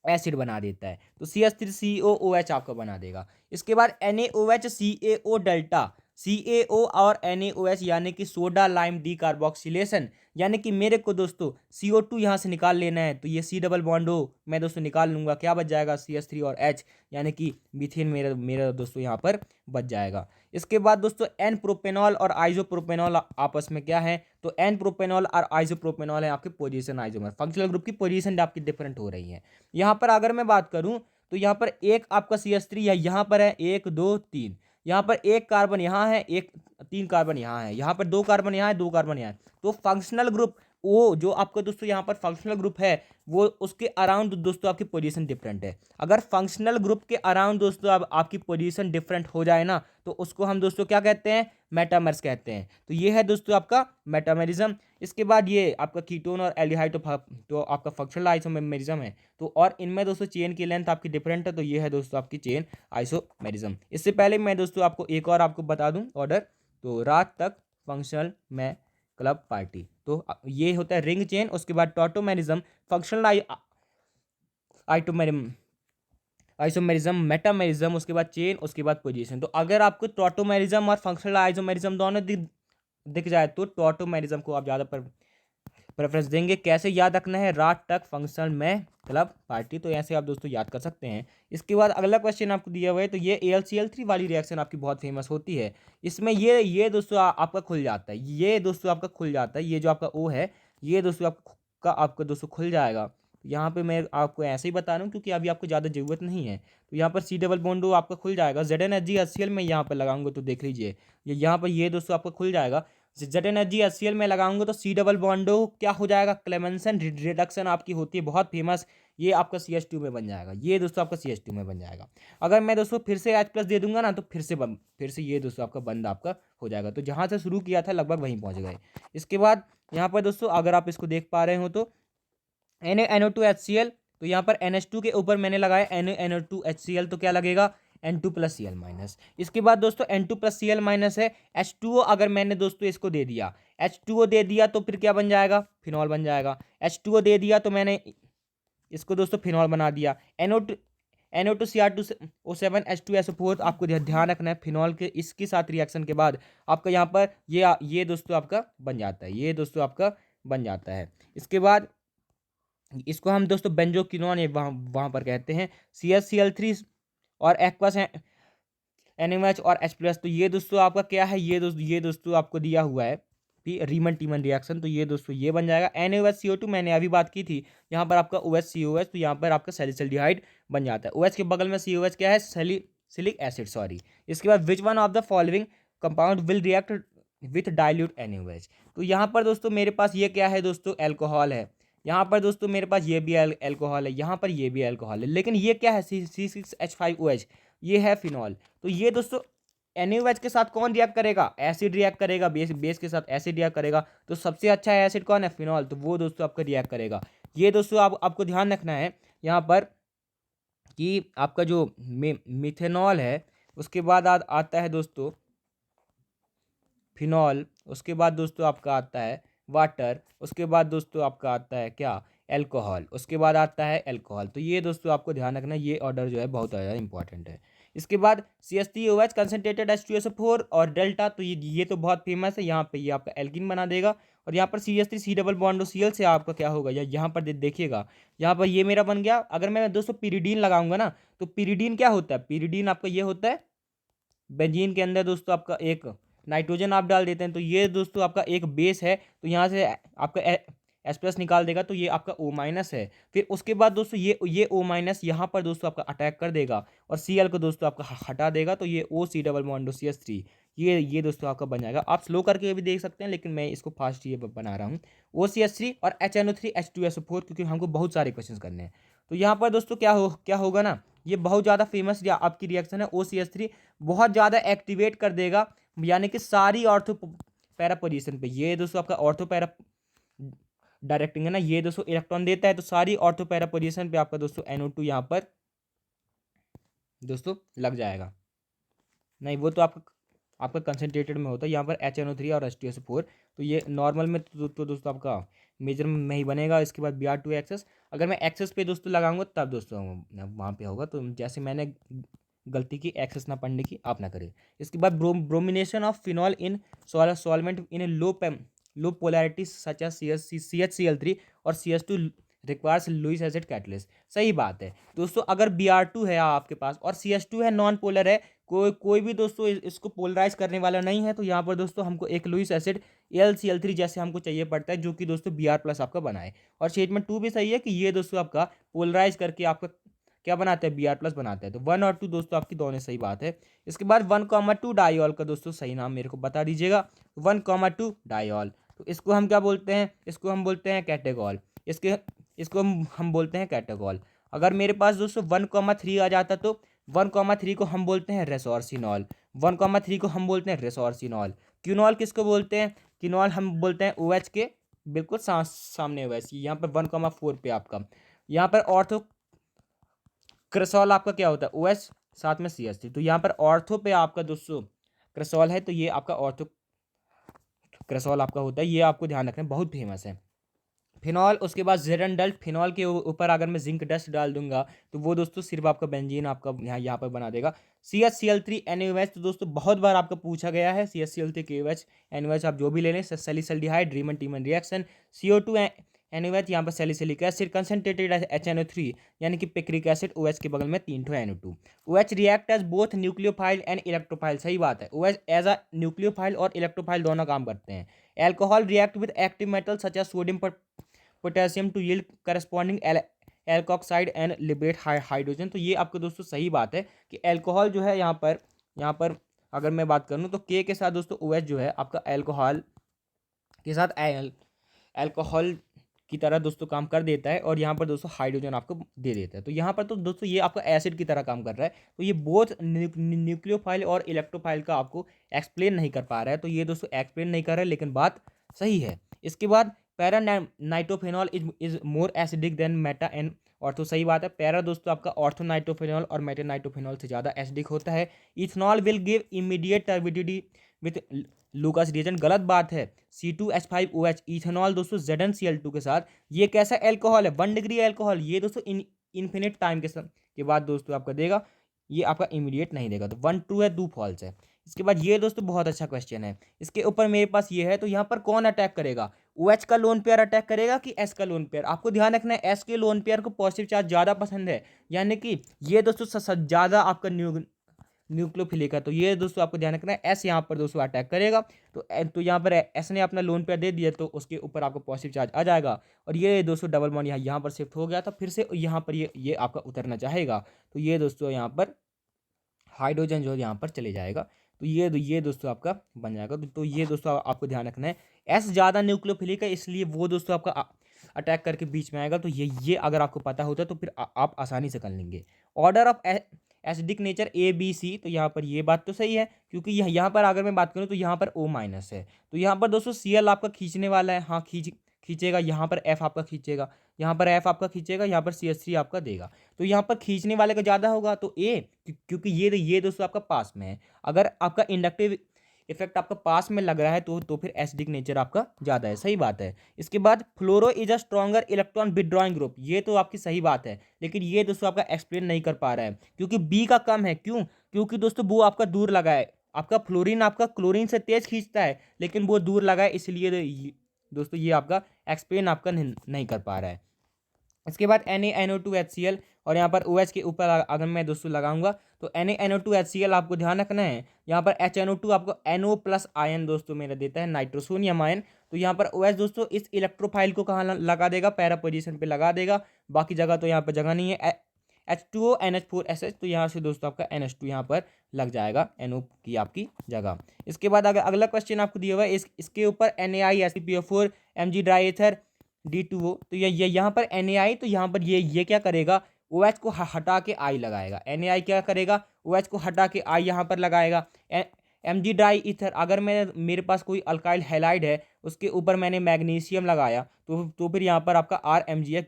एसिड बना देता है। तो CH3COOH आपका बना देगा। इसके बाद NaOH CaO डेल्टा, CaO और NaOH यानी कि सोडा लाइम डी कार्बोक्सिलेशन, यानी कि मेरे को दोस्तों CO2 यहाँ से निकाल लेना है। तो ये C डबल बॉन्ड O मैं दोस्तों निकाल लूँगा, क्या बच जाएगा CH3 और H, यानी कि मीथेन मेरा मेरा दोस्तों यहाँ पर बच जाएगा। इसके बाद दोस्तों एन प्रोपेनॉल और आइसोप्रोपेनॉल आपस में क्या है, तो एन प्रोपेनॉल और आइसोप्रोपेनॉल है आपके पोजीशन आइसोमर, फंक्शनल ग्रुप की पोजीशन आपकी डिफरेंट हो रही है। यहाँ पर अगर मैं बात करूँ तो यहाँ पर एक आपका CH3 है, यहाँ पर है 1 2 3, यहाँ पर एक कार्बन यहाँ है, एक 3 कार्बन यहाँ है, यहाँ पर 2 कार्बन यहाँ है, 2 कार्बन यहाँ है। तो फंक्शनल ग्रुप वो जो आपका दोस्तों यहाँ पर फंक्शनल ग्रुप है वो उसके अराउंड दोस्तों आपकी पोजीशन डिफरेंट है। अगर फंक्शनल ग्रुप के अराउंड दोस्तों अब आपकी पोजीशन डिफरेंट हो जाए ना तो उसको हम दोस्तों क्या कहते हैं, मेटामर्स कहते हैं। तो ये है दोस्तों आपका मेटामेरिज्म। इसके बाद ये आपका कीटोन और एल्डिहाइड तो आपका फंक्शनल आइसोमेरिज्म है। तो और इनमें दोस्तों चेन की लेंथ आपकी डिफरेंट है, तो ये है दोस्तों आपकी चेन आइसोमेरिज्म। इससे पहले मैं दोस्तों आपको एक और आपको बता दूं ऑर्डर, तो रात तक, फंक्शनल में, क्लब, पार्टी। तो ये होता है रिंग चेन। उसके बाद टॉटोमेरिज्म, फंक्शनल आइटोमेरिज्म, आइसोमेरिज्म, मेटामेरिज्म, उसके बाद चेन, उसके बाद पोजीशन। तो अगर आपको टॉटोमेरिज्म और फंक्शनल आइसोमेरिज्म दोनों दिख जाए तो टॉटोमेरिज्म को आप ज़्यादा प्रेफरेंस देंगे। कैसे याद रखना है, रात तक, फंक्शनल में, क्लब, पार्टी। तो ऐसे आप दोस्तों याद कर सकते हैं। इसके बाद अगला क्वेश्चन आपको दिया हुआ है, तो ये AlCl3 वाली रिएक्शन आपकी बहुत फेमस होती है। इसमें ये दोस्तों आपका खुल जाता है, ये दोस्तों आपका खुल जाता है, ये जो आपका O है ये दोस्तों आपका दोस्तों खुल जाएगा। यहाँ पे मैं आपको ऐसे ही बता रहा हूँ क्योंकि अभी आपको ज़्यादा ज़रूरत नहीं है। तो यहाँ पर C डबल बॉन्ड O आपका खुल जाएगा। ZnHgHCl में यहाँ पर लगाऊंगा तो देख लीजिए ये यहाँ पर ये दोस्तों आपका खुल जाएगा। ZnHgHCl में लगाऊंगा तो C डबल बॉन्ड O क्या हो जाएगा, क्लेमेंसन रिडक्शन आपकी होती है बहुत फेमस, ये आपका CH2 में बन जाएगा। ये दोस्तों आपका CH2 में बन जाएगा। अगर मैं दोस्तों फिर से H+ दे दूंगा ना तो फिर से ये दोस्तों आपका बंद आपका हो जाएगा। तो जहाँ से शुरू किया था लगभग वहीं पहुँच गए। इसके बाद यहाँ पर दोस्तों अगर आप इसको देख पा रहे हो तो NaNO2HCl, तो यहाँ पर NH2 के ऊपर मैंने लगाया NaNO2HCl, तो क्या लगेगा N2+Cl-। इसके बाद दोस्तों N2+Cl- है, H2O अगर मैंने दोस्तों इसको दे दिया, H2O दे दिया तो फिर क्या बन जाएगा, फिनॉल बन जाएगा। H2O दे दिया तो मैंने इसको दोस्तों फिनॉल बना दिया। NO2Cr2O7H2SO4, आपको ध्यान रखना है फिनॉल के इसके साथ रिएक्शन के बाद आपका यहाँ पर ये दोस्तों आपका बन जाता है, ये दोस्तों आपका बन जाता है। इसके बाद इसको हम दोस्तों बेंजोक्विनोन वहाँ पर कहते हैं। CHCl3 और एक्वस NaOH और H+, तो ये दोस्तों आपका क्या है, ये दोस्तों आपको दिया हुआ है रीमन टीमन रिएक्शन। तो ये दोस्तों ये बन जाएगा। NaOH CO2 मैंने अभी बात की थी, यहाँ पर आपका OHCOH, तो यहाँ पर आपका सैलिसल्डिहाइड बन जाता है। OH के बगल में COH क्या है, सैलिसिलिक एसिड, सॉरी। इसके बाद which one of the following compound will react with dilute NaOH, तो यहाँ पर दोस्तों मेरे पास ये क्या है दोस्तों, एल्कोहल है। यहाँ पर दोस्तों मेरे पास ये भी एल्कोहल है, यहाँ पर ये भी एल्कोहल है, लेकिन ये क्या है C6H5OH, ये है फिनॉल। तो ये दोस्तों NaOH के साथ कौन रिएक्ट करेगा, एसिड रिएक्ट करेगा, बेस के साथ एसिड रिएक्ट करेगा। तो सबसे अच्छा एसिड कौन है, फिनॉल, तो वो दोस्तों आपका रिएक्ट करेगा। ये दोस्तों आपको ध्यान रखना है यहाँ पर कि आपका जो मिथेनॉल है उसके बाद आता है दोस्तों फिनॉल, उसके बाद दोस्तों आपका आता है वाटर, उसके बाद दोस्तों आपका आता है क्या, एल्कोहल, उसके बाद आता है एल्कोहल। तो ये दोस्तों आपको ध्यान रखना, ये ऑर्डर जो है बहुत ज़्यादा इंपॉर्टेंट है। इसके बाद CH3OH कंसनट्रेटेड H2SO4 और डेल्टा, तो ये तो बहुत फेमस है। यहाँ पे ये आपका एल्किन बना देगा। और यहाँ पर CH3 C double bond Cl से आपका क्या होगा, यहाँ पर देखिएगा, यहाँ पर ये मेरा बन गया। अगर मैं दोस्तों पिरिडीन लगाऊंगा ना तो पिरिडीन क्या होता है, पिरिडीन आपका ये होता है बेंजीन के अंदर दोस्तों आपका एक नाइट्रोजन आप डाल देते हैं, तो ये दोस्तों आपका एक बेस है, तो यहाँ से आपका H+ निकाल देगा, तो ये आपका O- है। फिर उसके बाद दोस्तों ये O- यहाँ पर दोस्तों आपका अटैक कर देगा और Cl को दोस्तों आपका हटा देगा, तो ये OC डबल बॉन्ड CH3, ये दोस्तों आपका बन जाएगा। आप स्लो करके भी देख सकते हैं लेकिन मैं इसको फास्ट ये बना रहा हूँ, OCH3 और HNO3H2SO4, क्योंकि हमको बहुत सारे क्वेश्चन करने हैं। तो यहाँ पर दोस्तों क्या होगा ना, ये बहुत ज़्यादा फेमस आपकी रिएक्शन है। OCH3 बहुत ज़्यादा एक्टिवेट कर देगा, यानी कि सारी ऑर्थो पैरा पोजीशन पे, ये दोस्तों आपका ऑर्थो पैरा डायरेक्टिंग है ना, ये दोस्तों इलेक्ट्रॉन देता है, तो सारी ऑर्थो पैरा पोजीशन पे आपका दोस्तों NO2 यहाँ पर दोस्तों लग जाएगा। नहीं वो तो आपका आपका कंसनट्रेटेड में होता है, यहाँ पर HNO3 और H2SO4। तो ये नॉर्मल में तो दोस्तों आपका मेजर में ही बनेगा। इसके बाद Br2 एक्सेस, अगर मैं एक्सेस पे दोस्तों लगाऊंगा तब दोस्तों वहाँ पे होगा। तो जैसे मैंने गलती की एक्सेस ना पढ़ने की, आप ना करें। इसके बाद bromination of phenol in solvent in a low polarity such as CHCl3 और CS2 requires Lewis acid catalyst. सही बात है दोस्तों, अगर Br2 है आपके पास और CS2 है, नॉन पोलर है, कोई भी दोस्तों इसको पोलराइज करने वाला नहीं है, तो यहाँ पर दोस्तों हमको एक लुईस एसिड LCl3 जैसे हमको चाहिए पड़ता है, जो कि दोस्तों Br+ आपका बनाए। और स्टेटमेंट 2 भी सही है कि ये दोस्तों आपका पोलराइज करके आपका क्या बनाते हैं, Br+ बनाते हैं। तो 1 और 2 दोस्तों आपकी दोनों सही बात है। इसके बाद 1,2 डाइऑल का दोस्तों सही नाम मेरे को बता दीजिएगा। 1,2 डाइऑल, तो इसको हम क्या बोलते हैं, इसको हम बोलते हैं कैटेगॉल। इसको हम बोलते हैं कैटेगॉल। अगर मेरे पास दोस्तों 1,3 आ जाता तो 1,3 को हम बोलते हैं रेसोर्सिनॉल। 1,3 को हम बोलते हैं रेसोर्सिनॉल। क्यूनॉल किसको बोलते हैं, क्यूनॉल हम बोलते हैं OH के बिल्कुल सामने OH। यहाँ पर 1,4 पे आपका, यहाँ पर ऑर्थो क्रेसॉल आपका क्या होता है, OH साथ में CH3। तो यहाँ पर ऑर्थो पे आपका दोस्तों क्रेसॉल है, तो ये आपका ऑर्थो क्रेसॉल आपका होता है। ये आपको ध्यान रखना, बहुत फेमस है। फिनॉल, उसके बाद जेरनडल्ट। फिनॉल के ऊपर अगर मैं जिंक डस्ट डाल दूंगा तो वो दोस्तों सिर्फ आपका बेंजीन आपका यहाँ पर बना देगा। CHCl3 NaOH, तो दोस्तों बहुत बार आपका पूछा गया है। CHCl3 KOH NaOH आप जो भी ले लें, सैलिसल्डिहाइड रीमन टीमन रिएक्शन। CO2 NaOH, यहाँ पर सैलिसिलिक एसिड कंसनट्रेटेड HNO3 यानी कि पिक्रिक एसिड, OH के बगल में 3 NO2। OH react as both nucleophile and electrophile. सही बात है, OH एज अ न्यूक्लियोफाइल और इलेक्ट्रोफाइल दोनों काम करते हैं। Alcohol react with active metal such as sodium potassium to yield corresponding alkoxide and liberate hydrogen. तो ये आपको दोस्तों सही बात है कि एल्कोहल जो है यहाँ पर अगर मैं बात करूँ तो के साथ दोस्तों OH जो है आपका एल्कोहल के साथ एल्कोहल की तरह दोस्तों काम कर देता है, और यहाँ पर दोस्तों हाइड्रोजन आपको दे देता है। तो यहाँ पर तो दोस्तों ये आपका एसिड की तरह काम कर रहा है। तो ये बोथ न्यूक्लियोफाइल और इलेक्ट्रोफाइल का आपको एक्सप्लेन नहीं कर पा रहा है। तो ये दोस्तों एक्सप्लेन नहीं कर रहा है, लेकिन बात सही है। इसके बाद para nitrophenol is more acidic than meta and ortho. सही बात है, पैरा दोस्तों आपका ऑर्थो नाइट्रोफेनॉल और मेटा नाइट्रोफेनॉल से ज़्यादा एसिडिक होता है। Ethanol will give immediate turbidity with Lucas reagent. गलत बात है। C2H5OH इथेनॉल दोस्तों ZnCl2 के साथ, ये कैसा एल्कोहल है, 1 डिग्री एल्कोहल, ये दोस्तों इन्फिनिट टाइम के बाद दोस्तों आपका देगा, ये आपका इमीडिएट नहीं देगा। तो 1 ट्रू है, 2 फॉल्स है। इसके बाद ये दोस्तों बहुत अच्छा क्वेश्चन है। इसके ऊपर मेरे पास ये है, तो यहाँ पर कौन अटैक करेगा, OH का लोन पेयर अटैक करेगा कि S का लोन पेयर। आपको ध्यान रखना है, S के लोन पेयर को पॉजिटिव चार्ज ज़्यादा पसंद है, यानी कि ये दोस्तों ज़्यादा आपका न्यूक्लियोफिलिक है। तो ये दोस्तों आपको ध्यान रखना है, एस यहाँ पर दोस्तों अटैक करेगा। तो यहाँ पर एस ने अपना लोन पेयर दे दिया, तो उसके ऊपर आपको पॉजिटिव चार्ज आ जाएगा। और ये दोस्तों डबल बॉन्ड यहाँ पर शिफ्ट हो गया था, फिर से यहाँ पर ये आपका उतरना चाहेगा। तो ये दोस्तों यहाँ पर हाइड्रोजन जो यहाँ पर चले जाएगा। तो ये दोस्तों आपका बन जाएगा। तो ये दोस्तों आपको ध्यान रखना है, एस ज़्यादा न्यूक्लियोफिलिक है, इसलिए वो दोस्तों आपका अटैक करके बीच में आएगा। तो ये अगर आपको पता होता है तो फिर आप आसानी से कर लेंगे। Order of acidic nature ABC, तो यहाँ पर ये बात तो सही है, क्योंकि यहाँ पर अगर मैं बात करूँ तो यहाँ पर O- है। तो यहाँ पर दोस्तों Cl आपका खींचने वाला है, हाँ खींचेगा। यहाँ पर F आपका खींचेगा, यहाँ पर F आपका खींचेगा, यहाँ पर CH3 आपका देगा। तो यहाँ पर खींचने वाले का ज़्यादा होगा तो A, क्योंकि ये दोस्तों आपका पास में है। अगर आपका इंडक्टिव इफेक्ट आपका पास में लग रहा है तो फिर एसिडिक नेचर आपका ज़्यादा है। सही बात है। इसके बाद fluoro is a stronger electron withdrawing group, ये तो आपकी सही बात है, लेकिन ये दोस्तों आपका एक्सप्लेन नहीं कर पा रहा है, क्योंकि बी का कम है। क्यों, क्योंकि दोस्तों वो आपका दूर लगा है। आपका फ्लोरीन आपका क्लोरीन से तेज खींचता है, लेकिन वो दूर लगा है, इसलिए दोस्तों ये आपका एक्सप्लेन आपका नहीं कर पा रहा है। इसके बाद NaNO2HCl, और यहाँ पर OH के ऊपर अगर मैं दोस्तों लगाऊंगा तो NaNO2HCl आपको ध्यान रखना है। यहाँ पर HNO2 आपको NO+ आयन दोस्तों मेरा देता है, नाइट्रोसोनियम आयन। तो यहाँ पर OH दोस्तों इस इलेक्ट्रोफाइल को कहाँ लगा देगा, पैरा पोजीशन पे लगा देगा, बाकी जगह तो यहाँ पर जगह नहीं है। H2O NH4SH, तो यहाँ से दोस्तों आपका NH2 यहाँ पर लग जाएगा NO की आपकी जगह। इसके बाद अगर अगला क्वेश्चन आपको दिया हुआ है, इसके ऊपर NaISPO4 Mg ड्राई एथर D2O, तो ये यहाँ पर Na, तो यहाँ पर ये क्या करेगा, OH को हटा के I लगाएगा। Na क्या करेगा, OH को हटा के I यहाँ पर लगाएगा। Mg ड्राई ईथर, अगर मेरे पास कोई अल्काइल हैलाइड है, उसके ऊपर मैंने मैग्नीशियम लगाया, तो फिर यहाँ पर आपका RMgH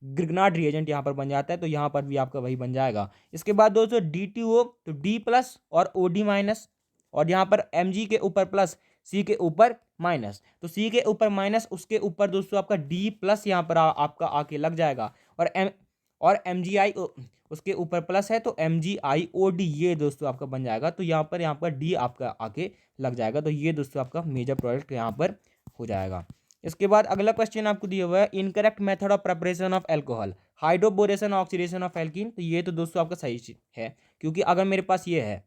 ग्रिग्नार्ड रिएजेंट यहाँ पर बन जाता है। तो यहाँ पर भी आपका वही बन जाएगा। इसके बाद दोस्तों D2O, तो D+ और OD-, और यहाँ पर Mg के ऊपर प्लस, C के ऊपर माइनस, तो C के ऊपर माइनस, उसके ऊपर दोस्तों आपका D प्लस यहाँ पर आपका आके लग जाएगा, और MgI उसके ऊपर प्लस है तो MgIOD ये दोस्तों आपका बन जाएगा। तो यहाँ पर D आपका आके लग जाएगा। तो ये दोस्तों आपका मेजर प्रोडक्ट यहाँ पर हो जाएगा। इसके बाद अगला क्वेश्चन आपको दिया हुआ है, incorrect method of preparation of alcohol, hydroboration oxidation of alkene. तो ये तो दोस्तों आपका सही है, क्योंकि अगर मेरे पास ये है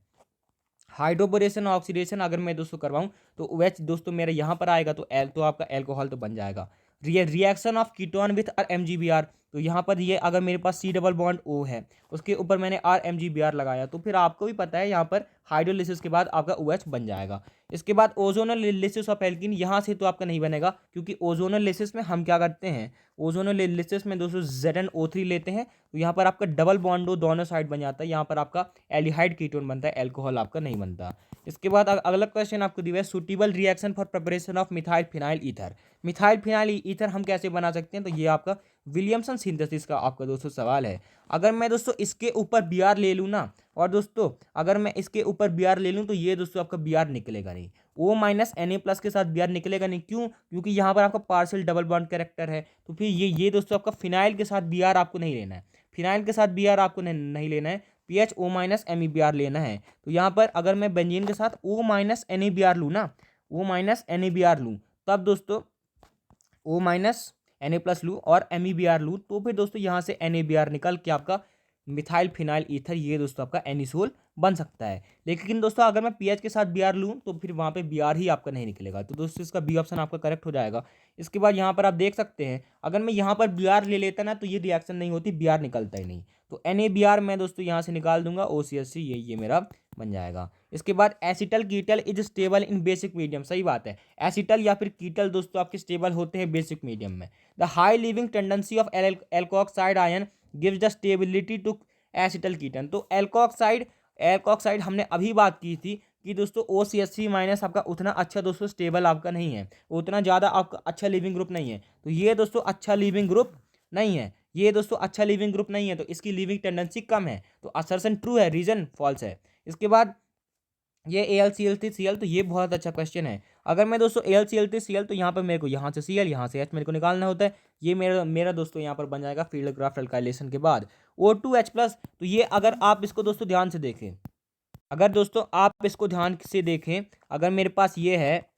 हाइड्रोबोरेशन ऑक्सीडेशन अगर मैं दोस्तों करवाऊँ तो OH दोस्तों मेरा यहाँ पर आएगा, तो एल तो आपका एल्कोहल तो बन जाएगा। Reaction of ketone with MgBr, तो यहाँ पर ये अगर मेरे पास C डबल बॉन्ड O है, उसके ऊपर मैंने RMgBr लगाया, तो फिर आपको भी पता है यहाँ पर हाइड्रोलिसिस के बाद आपका OH बन जाएगा। इसके बाद ओजोनल लिसिस ऑफ एल्कीन, यहाँ से तो आपका नहीं बनेगा, क्योंकि ओजोनल लिसिस में हम क्या करते हैं, ओजोनल लिसिस में दोस्तों ZnO3 लेते हैं, तो यहाँ पर आपका डबल बॉन्ड O दोनों साइड बन जाता है, यहाँ पर आपका एल्डिहाइड कीटोन बनता है, अल्कोहल आपका नहीं बनता। इसके बाद अगला क्वेश्चन आपको दिया है, suitable reaction for preparation of methyl phenyl ether. Methyl phenyl ether हम कैसे बना सकते हैं, तो ये आपका विलियमसन सिंथेसिस का आपका दोस्तों सवाल है। अगर मैं दोस्तों इसके ऊपर Br ले लूँ ना, और दोस्तों अगर मैं इसके ऊपर Br ले लूँ, तो ये दोस्तों आपका Br निकलेगा नहीं, O माइनस Na+ के साथ Br निकलेगा नहीं। क्यों? क्योंकि यहाँ पर आपका पार्शियल डबल बॉन्ड कैरेक्टर है, तो फिर ये दोस्तों आपका फिनाइल के साथ Br आपको नहीं लेना है, फिनाइल के साथ Br आपको नहीं लेना है, PHO माइनस MEBr लेना है। तो यहाँ पर अगर मैं बेंजीन के साथ O माइनस NaBr लूँ ना, O माइनस NaBr लूँ, तब दोस्तों O माइनस Na+ लूँ और MEBr लूँ, तो फिर दोस्तों यहाँ से NaBr निकल के आपका मिथाइल फिनाइल ईथर ये दोस्तों आपका एनिसोल बन सकता है। लेकिन दोस्तों अगर मैं पीएच के साथ Br लूँ, तो फिर वहाँ पे Br ही आपका नहीं निकलेगा, तो दोस्तों इसका बी ऑप्शन आपका करेक्ट हो जाएगा। इसके बाद यहाँ पर आप देख सकते हैं, अगर मैं यहाँ पर Br ले लेता ना, तो ये रिएक्शन नहीं होती, Br निकलता ही नहीं, तो NaBr मैं दोस्तों यहाँ से निकाल दूंगा, OCH ये मेरा बन जाएगा। इसके बाद acetal ketal is stable in basic medium, सही बात है, एसिटल या फिर कीटल दोस्तों आपके स्टेबल होते हैं बेसिक मीडियम में। The high leaving tendency of alkoxide ion gives the stability to acetal ketone. तो एल्कोक्साइड हमने अभी बात की थी कि दोस्तों OCH3 माइनस आपका उतना अच्छा दोस्तों स्टेबल आपका नहीं है, उतना ज़्यादा आपका अच्छा लिविंग ग्रुप नहीं है, तो ये दोस्तों अच्छा लिविंग ग्रुप नहीं है, ये दोस्तों अच्छा लिविंग ग्रुप नहीं है, तो इसकी लिविंग टेंडेंसी कम है, तो असर्शन ट्रू है, रीजन फॉल्स है। इसके बाद ये AlCl3Cl, तो ये बहुत अच्छा क्वेश्चन है। अगर मैं दोस्तों AlCl3Cl, तो यहाँ पर मेरे को यहाँ से Cl यहाँ से H मेरे को निकालना होता है, ये मेरा दोस्तों यहाँ पर बन जाएगा फील्ड क्राफ्ट अल्काइलेशन के बाद O2H+। तो ये अगर आप इसको दोस्तों ध्यान से देखें, अगर दोस्तों आप इसको ध्यान से देखें, अगर मेरे पास ये है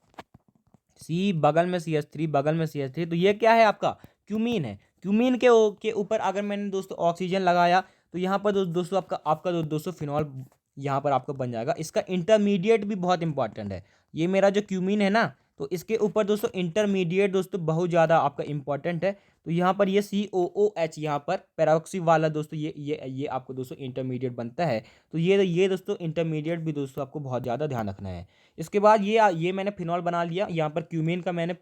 C बगल में CH3 बगल में CH3, तो ये क्या है आपका क्यूमीन है। क्यूमीन के ऊपर अगर मैंने दोस्तों ऑक्सीजन लगाया, तो यहाँ पर दोस्तों आपका दोस्तों फिनॉल यहाँ पर आपका बन जाएगा। इसका इंटरमीडिएट भी बहुत इंपॉर्टेंट है, ये मेरा जो क्यूमीन है ना, तो इसके ऊपर दोस्तों इंटरमीडिएट दोस्तों बहुत ज़्यादा आपका इंपॉर्टेंट है। तो यहाँ पर ये COOH यहाँ पर पेरोक्सी वाला दोस्तों ये आपको दोस्तों इंटरमीडिएट बनता है। तो ये दोस्तों इंटरमीडिएट भी दोस्तों आपको बहुत ज़्यादा ध्यान रखना है। इसके बाद ये मैंने फिनॉल बना लिया, यहाँ पर क्यूमीन का मैंने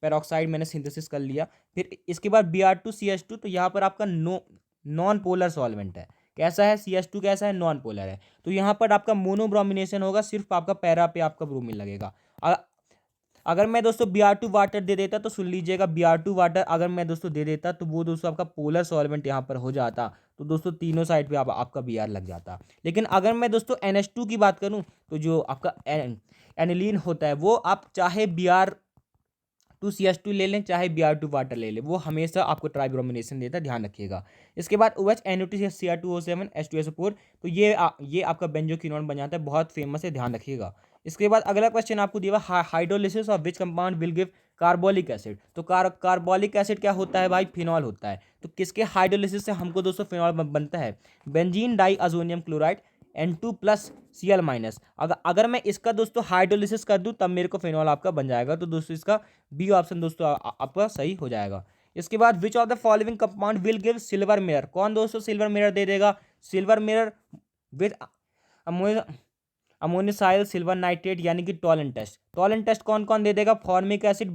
पेरोक्साइड मैंने सिंथेसिस कर लिया। फिर इसके बाद Br2CH2, तो यहाँ पर आपका नॉन पोलर सॉल्वेंट है। कैसा है CH2, कैसा है, नॉन पोलर है, तो यहाँ पर आपका मोनोब्रोमिनेशन होगा, सिर्फ आपका पैरा पे आपका ब्रोमीन लगेगा। अगर मैं दोस्तों Br2 वाटर दे देता, तो सुन लीजिएगा, Br2 वाटर अगर मैं दोस्तों दे देता, तो वो दोस्तों आपका पोलर सॉल्वेंट यहाँ पर हो जाता, तो दोस्तों तीनों साइड पे आपका Br लग जाता। लेकिन अगर मैं दोस्तों NH2 की बात करूँ, तो जो आपका एनिलीन होता है, वो आप चाहे Br2CH2 ले लें, चाहे Br2 वाटर ले लें, वो हमेशा आपको ट्राइब्रोमिनेशन देता है, ध्यान रखिएगा। इसके बाद OH NO2Cr2O7 H2SO4, तो ये आपका बेंजोक्विनोन बन जाता है, बहुत फेमस है, ध्यान रखिएगा। इसके बाद अगला क्वेश्चन आपको दिया hydrolysis of which compound will give carbolic acid. तो कार्बोलिक एसिड क्या होता है भाई, फिनॉल होता है। तो किसके हाइड्रोलिसिस से हमको दोस्तों फिनॉल बनता है, बेंजीन डाइअजोनियम क्लोराइड N2+Cl-। अगर मैं इसका दोस्तों हाइड्रोलिसिस कर दूं, तब मेरे को फिनॉल आपका बन जाएगा, तो दोस्तों इसका बी ऑप्शन दोस्तों आपका सही हो जाएगा। इसके बाद which of the following compound will give silver mirror. कौन दोस्तों सिल्वर मिरर दे देगा, silver mirror with ammoniacal silver nitrate, यानी कि टॉलन टेस्ट। टॉलन टेस्ट कौन कौन दे देगा, फॉर्मिक एसिड,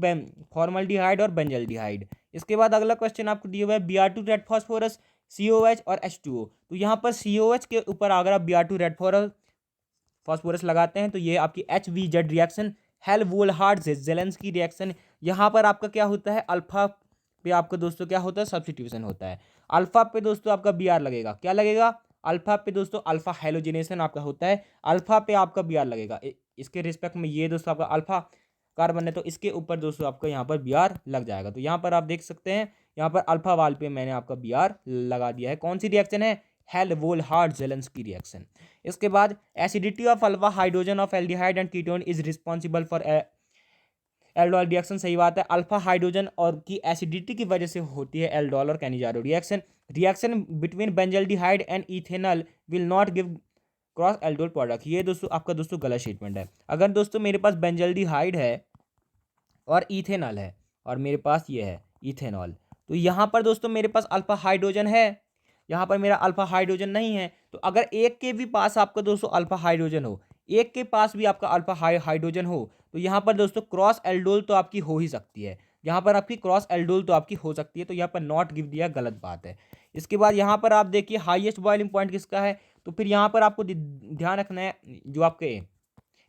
फॉर्मल्डिहाइड और बेंजल्डिहाइड। इसके बाद अगला क्वेश्चन आपको दिया हुआ है Br2 रेड फॉस्फोरस, COH और H2O। तो यहाँ पर COH के ऊपर अगर आप Br2 रेड फॉस्फोरस लगाते हैं, तो ये आपकी HVZ reaction, Helmholtz Zelensky reaction. यहाँ पर आपका क्या होता है, अल्फा पे आपका दोस्तों क्या होता है, सब्स्टिट्यूशन होता है। अल्फा पे दोस्तों आपका Br लगेगा, क्या लगेगा, अल्फा पे दोस्तों अल्फा हेलोजिनेशन आपका होता है, अल्फा पे आपका Br लगेगा। इसके रिस्पेक्ट में ये दोस्तों आपका अल्फा कार्बन है, तो इसके ऊपर दोस्तों आपका यहाँ पर बी आर लग जाएगा। तो यहाँ पर आप देख सकते हैं यहाँ पर अल्फा वाल पे मैंने आपका बी आर लगा दिया है। कौन सी रिएक्शन है? Helmholtz Zelensky reaction. इसके बाद acidity of alpha hydrogen of aldehyde and ketone is responsible for aldol reaction. सही बात है, अल्फा हाइड्रोजन और की एसिडिटी की वजह से होती है एल्डोल और Cannizzaro reaction. Reaction between benzaldehyde and ethanol will not give cross aldol product. ये दोस्तों आपका दोस्तों गलत स्टेटमेंट है। अगर दोस्तों मेरे पास बेंजल्डिहाइड है और इथेनॉल है और मेरे पास ये है इथेनॉल, तो यहाँ पर दोस्तों मेरे पास अल्फा हाइड्रोजन है, यहाँ पर मेरा अल्फा हाइड्रोजन नहीं है। तो अगर एक के भी पास आपका दोस्तों अल्फा हाइड्रोजन हो, एक के पास भी आपका अल्फा हाइड्रोजन हो, तो यहाँ पर दोस्तों क्रॉस एल्डोल तो आपकी हो ही सकती है। यहाँ पर आपकी क्रॉस एल्डोल तो आपकी हो सकती है, तो यहाँ पर नॉट गिव दिया गलत बात है। इसके बाद यहाँ पर आप देखिए हाईएस्ट बॉइलिंग पॉइंट किसका है, तो फिर यहाँ पर आपको ध्यान रखना है जो आपके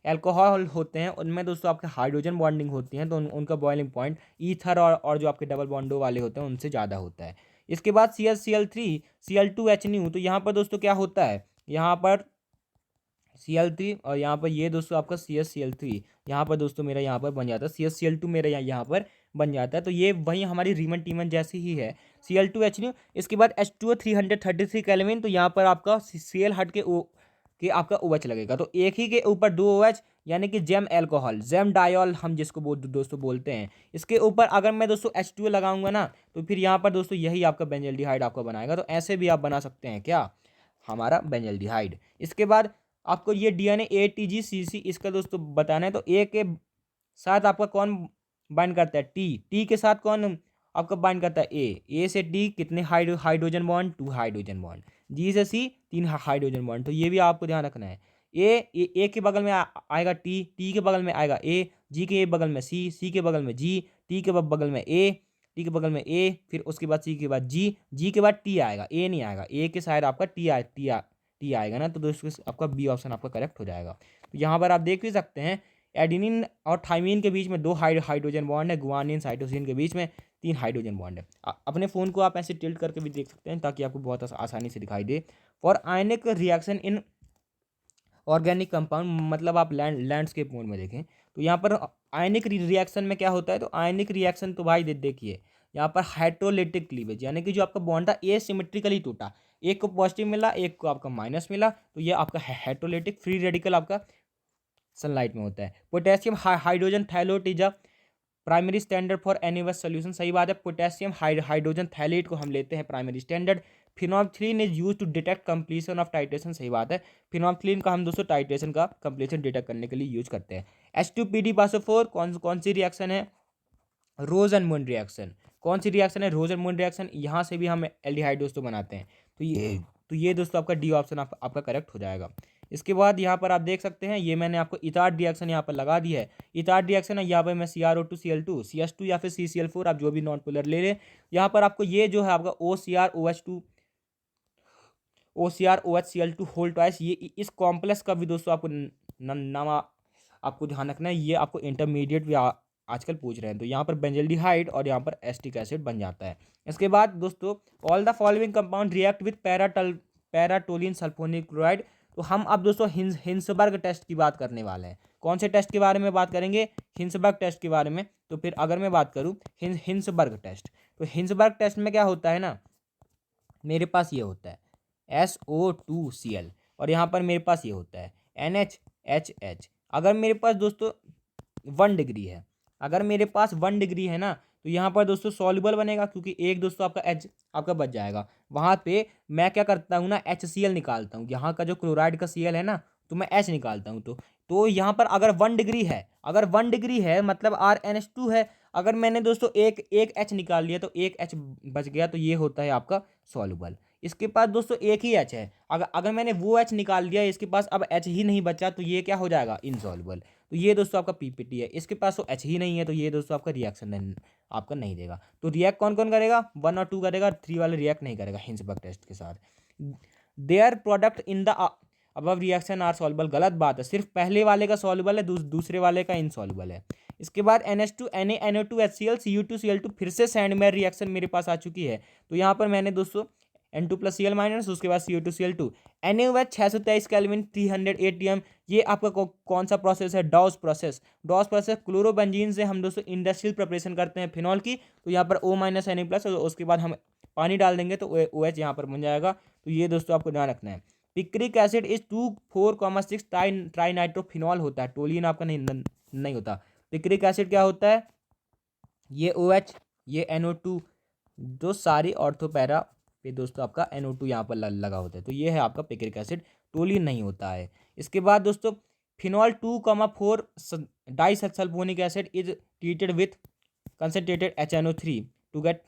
एल्कोहल होते हैं उनमें दोस्तों आपके हाइड्रोजन बॉन्डिंग होती है, तो उनका बॉइलिंग पॉइंट ईथर और जो आपके डबल बॉन्डो वाले होते हैं उनसे ज़्यादा होता है। इसके बाद ClCl3 Cl2H न्यू, तो यहाँ पर दोस्तों क्या होता है, यहाँ पर Cl3 और यहाँ पर ये दोस्तों आपका CsCl3, यहाँ पर दोस्तों मेरा यहाँ पर बन जाता है CsCl2 मेरा यहाँ पर बन जाता है। तो ये वही हमारी रीमन टीमन जैसी ही है Cl2H न्यू। इसके बाद H2O 333 केल्विन, तो यहाँ पर आपका Cl हट के आपका OH लगेगा, तो एक ही के ऊपर दो OH यानी कि जेम एल्कोहल, जेम डायोल हम जिसको दोस्तों बोलते हैं, इसके ऊपर अगर मैं दोस्तों H2O लगाऊंगा ना, तो फिर यहाँ पर दोस्तों यही आपका बेंजल्डिहाइड आपका बनाएगा। तो ऐसे भी आप बना सकते हैं क्या, हमारा बेंजल्डिहाइड। इसके बाद आपको ये DNA ATGCC इसका दोस्तों बताना है। तो ए के साथ आपका कौन बाइंड करता है, टी के साथ कौन आपका बाइंड करता है, ए से टी कितने हाइड्रोजन बॉन्ड, 2 हाइड्रोजन बॉन्ड, जी से सी 3 हाइड्रोजन बॉन्ड। तो ये भी आपको ध्यान रखना है। ए के बगल में आएगा टी के बगल में आएगा ए, जी के बगल में सी के बगल में जी, टी के बगल में टी के बगल में ए, फिर उसके बाद सी के बाद जी के बाद टी आएगा, ए नहीं आएगा, ए के साइड आपका टी आएगा ना, तो दोस्तों आपका बी ऑप्शन आपका करेक्ट हो जाएगा। तो यहाँ पर आप देख भी सकते हैं एडिनिन और थाइमिन के बीच में 2 हाइड्रोजन बॉन्ड है, गुआनिन साइटोसिन के बीच में 3 हाइड्रोजन बॉन्ड है। अपने फ़ोन को आप ऐसे टिल्ट करके भी देख सकते हैं ताकि आपको बहुत आसानी से दिखाई दे। For ionic reaction in organic compound, मतलब आप लैंडस्केप मोड में देखें तो यहाँ पर आयनिक रिएक्शन में क्या होता है, तो आयनिक रिएक्शन तो भाई देखिए यहाँ पर हाइड्रोलिटिक क्लीवेज, यानी कि जो आपका बॉन्ड था एसिमेट्रिकली टूटा, एक को पॉजिटिव मिला एक को आपका माइनस मिला, तो ये आपका हाइड्रोलिटिक फ्री रेडिकल आपका सनलाइट में होता है। Potassium hydrogen phthalate is a primary standard for aqueous solution. सही बात है, पोटेशियम हाइड्रोजन थैलेट को हम लेते हैं primary standard. Phenolphthalein is use to detect completion of titration. सही बात है, फिनोल्फ्थालीन का हम दोस्तों टाइट्रेशन का कंप्लीशन डिटेक्ट करने के लिए यूज करते हैं। H2PD-4 कौन सी रिएक्शन है, रोज एंड मून रिएक्शन। कौन सी रिएक्शन है, रोज एंड मून रिएक्शन। यहाँ से भी हम एल्डिहाइड दोस्तों बनाते हैं, तो ये दोस्तों आपका डी ऑप्शन आपका करेक्ट हो जाएगा। इसके बाद यहाँ पर आप देख सकते हैं ये मैंने आपको इथार्ड रिएक्शन यहाँ पर लगा दी है। इथार्ड रिएक्शन है यहाँ पर मैं CrO2 Cl2 CH2 या फिर CCl4 आप जो भी नॉन पोलर ले लें। यहाँ पर आपको ये जो है आपका OCrOH Cl2 होल ट्वाइस, ये इस कॉम्प्लेक्स का भी दोस्तों आपको नाम आपको ध्यान रखना है। ये आपको इंटरमीडिएट भी आजकल पूछ रहे हैं। तो यहाँ पर बेंजल्डिहाइड और यहाँ पर एस्टिक एसिड बन जाता है। इसके बाद दोस्तों all the following compound react with para toluene sulphonic chloride. तो हम अब दोस्तों हिंसबर्ग टेस्ट की बात करने वाले हैं। कौन से टेस्ट के बारे में बात करेंगे, हिंसबर्ग टेस्ट के बारे में। तो फिर अगर मैं बात करूँ हिंसबर्ग टेस्ट, तो हिंसबर्ग टेस्ट में क्या होता है ना, मेरे पास ये होता है SO2Cl और यहाँ पर मेरे पास ये होता है NHHH। अगर मेरे पास दोस्तों 1 डिग्री है, अगर मेरे पास 1 डिग्री है ना, तो यहाँ पर दोस्तों सॉल्युबल बनेगा क्योंकि एक दोस्तों आपका H आपका बच जाएगा। वहाँ पे मैं क्या करता हूँ ना, HCl निकालता हूँ। यहाँ का जो क्लोराइड का Cl है ना, तो मैं H निकालता हूँ। तो यहाँ पर अगर 1 डिग्री है, अगर 1 डिग्री है मतलब RNH2 है। अगर मैंने दोस्तों एक H निकाल लिया तो एक H बच गया, तो ये होता है आपका सॉल्युबल। इसके पास दोस्तों एक ही H है, अगर मैंने वो H निकाल दिया, इसके पास अब H ही नहीं बचा, तो ये क्या हो जाएगा, इनसॉल्युबल। तो ये दोस्तों आपका PPT है। इसके पास तो H ही नहीं है, तो ये दोस्तों आपका रिएक्शन आपका नहीं देगा। तो रिएक्ट कौन कौन करेगा, 1 और 2 करेगा, 3 वाले रिएक्ट नहीं करेगा हिंसबर्ग टेस्ट के साथ। Their product in the above reaction are soluble, गलत बात है। सिर्फ पहले वाले का सॉल्युबल है, दूसरे वाले का इनसॉल्युबल है। इसके बाद NH2 NaNO2 HCl Cu2 Cl2 फिर से सैंडमेयर रिएक्शन मेरे पास आ चुकी है। तो यहाँ पर मैंने दोस्तों N2+Cl-, उसके बाद CO2Cl2। NaOH 623 केल्विन 300 ATM, ये आपका कौन सा प्रोसेस है? Dow's process. Dow's process chlorobenzene से हम दोस्तों इंडस्ट्रियल प्रिपरेशन करते हैं फिनॉल की, तो यहाँ पर O- Na+, और उसके बाद हम पानी डाल देंगे तो OH यहाँ पर बन जाएगा। तो ये दोस्तों आपको ध्यान रखना है। पिक्रिक एसिड इज 2,4,6 ट्राइनाइट्रोफिनॉल होता है, टोलिन आपका नहीं होता। पिक्रिक एसिड क्या होता है? ये OH, ये NO2, जो सारी ऑर्थोपैरा पे दोस्तों आपका NO2 यहाँ पर लगा होता है, तो ये है आपका पिक्रिक एसिड, टोलिन नहीं होता है। इसके बाद दोस्तों phenol 2,4 disulphonic acid is treated with concentrated HNO3 to get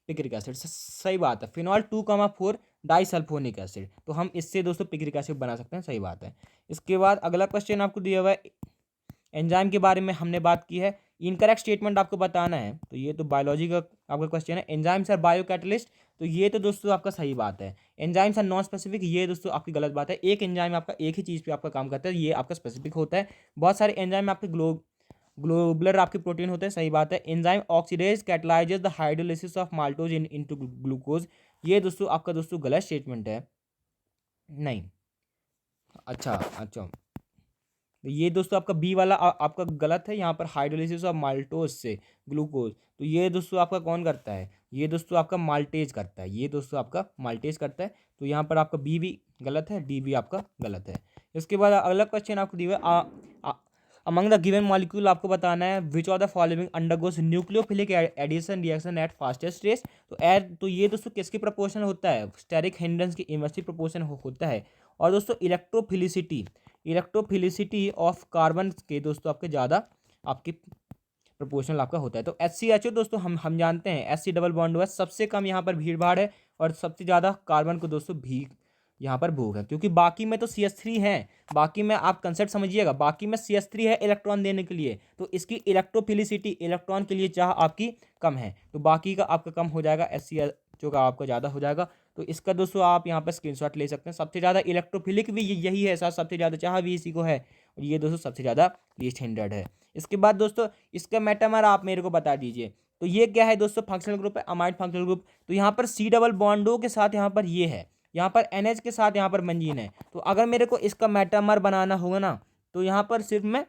picric acid. सही बात है, फिनॉल 2,4 डाइसल्फोनिक एसिड, तो हम इससे दोस्तों पिक्रिक एसिड बना सकते हैं, सही बात है। इसके बाद अगला क्वेश्चन आपको दिया हुआ है, एंजाइम के बारे में हमने बात की है, इनकरेक्ट स्टेटमेंट आपको बताना है, तो ये तो बायोलॉजी का आपका क्वेश्चन है। एंजाइम्स आर बायो कैटलिस्ट, तो ये तो दोस्तों आपका सही बात है। एंजाइम्स आर नॉन स्पेसिफिक, ये दोस्तों आपकी गलत बात है। एक एंजाइम आपका एक ही चीज़ पे आपका काम करता है, ये आपका स्पेसिफिक होता है। बहुत सारे एंजाइम आपके ग्लोबुलर आपके प्रोटीन होते हैं, सही बात है। Enzyme oxidase catalyses the hydrolysis of maltose into glucose, ये दोस्तों आपका दोस्तों गलत स्टेटमेंट है, नहीं। अच्छा अच्छा, तो ये दोस्तों आपका बी वाला आपका गलत है। यहाँ पर हाइड्रोलिसिस ऑफ माल्टोज से ग्लूकोज, तो ये दोस्तों आपका कौन करता है? ये दोस्तों आपका माल्टेज करता है, ये दोस्तों आपका माल्टेज करता है। तो यहाँ पर आपका बी भी गलत है, डी भी आपका गलत है। इसके बाद अगला क्वेश्चन आपको दिया है, अमंग द गिवन मॉलिक्यूल आपको बताना है which of the following undergoes nucleophilic addition reaction at fastest rate. तो ये दोस्तों किसके प्रोपोर्शनल होता है? स्टेरिक हिंड्रेंस की इन्वर्सली प्रोपोर्शन होता है। और दोस्तों इलेक्ट्रोफिलिसिटी ऑफ कार्बन के दोस्तों आपके ज़्यादा आपकी प्रोपोर्शनल आपका होता है। तो HCHO दोस्तों हम जानते हैं Hc डबल बॉन्ड हुआ, सबसे कम यहाँ पर भीड़ भाड़ है, और सबसे ज़्यादा कार्बन को दोस्तों भी यहाँ पर भोग है, क्योंकि बाकी में तो CH3 है। बाकी में आप कंसेप्ट समझिएगा, बाकी में CH3 है इलेक्ट्रॉन देने के लिए, तो इसकी इलेक्ट्रोफिलिसिटी इलेक्ट्रॉन के लिए चाह आपकी कम है, तो बाकी का आपका कम हो जाएगा, HCHO का आपका ज़्यादा हो जाएगा। तो इसका दोस्तों आप यहाँ पर स्क्रीनशॉट ले सकते हैं। सबसे ज़्यादा इलेक्ट्रोफिलिक भी यही है, साथ सबसे ज़्यादा चाह भी इसी को है, और ये दोस्तों सबसे ज़्यादा लीस्ट हिंड्रेड है। इसके बाद दोस्तों इसका मेटामर आप मेरे को बता दीजिए। तो ये क्या है दोस्तों? फंक्शनल ग्रुप है, अमाइड फंक्शनल ग्रुप। तो यहाँ पर C डबल बॉन्डो के साथ यहाँ पर ये है, यहाँ पर NH के साथ यहाँ पर बेंजीन है। तो अगर मेरे को इसका मेटामर बनाना होगा ना, तो यहाँ पर सिर्फ मैं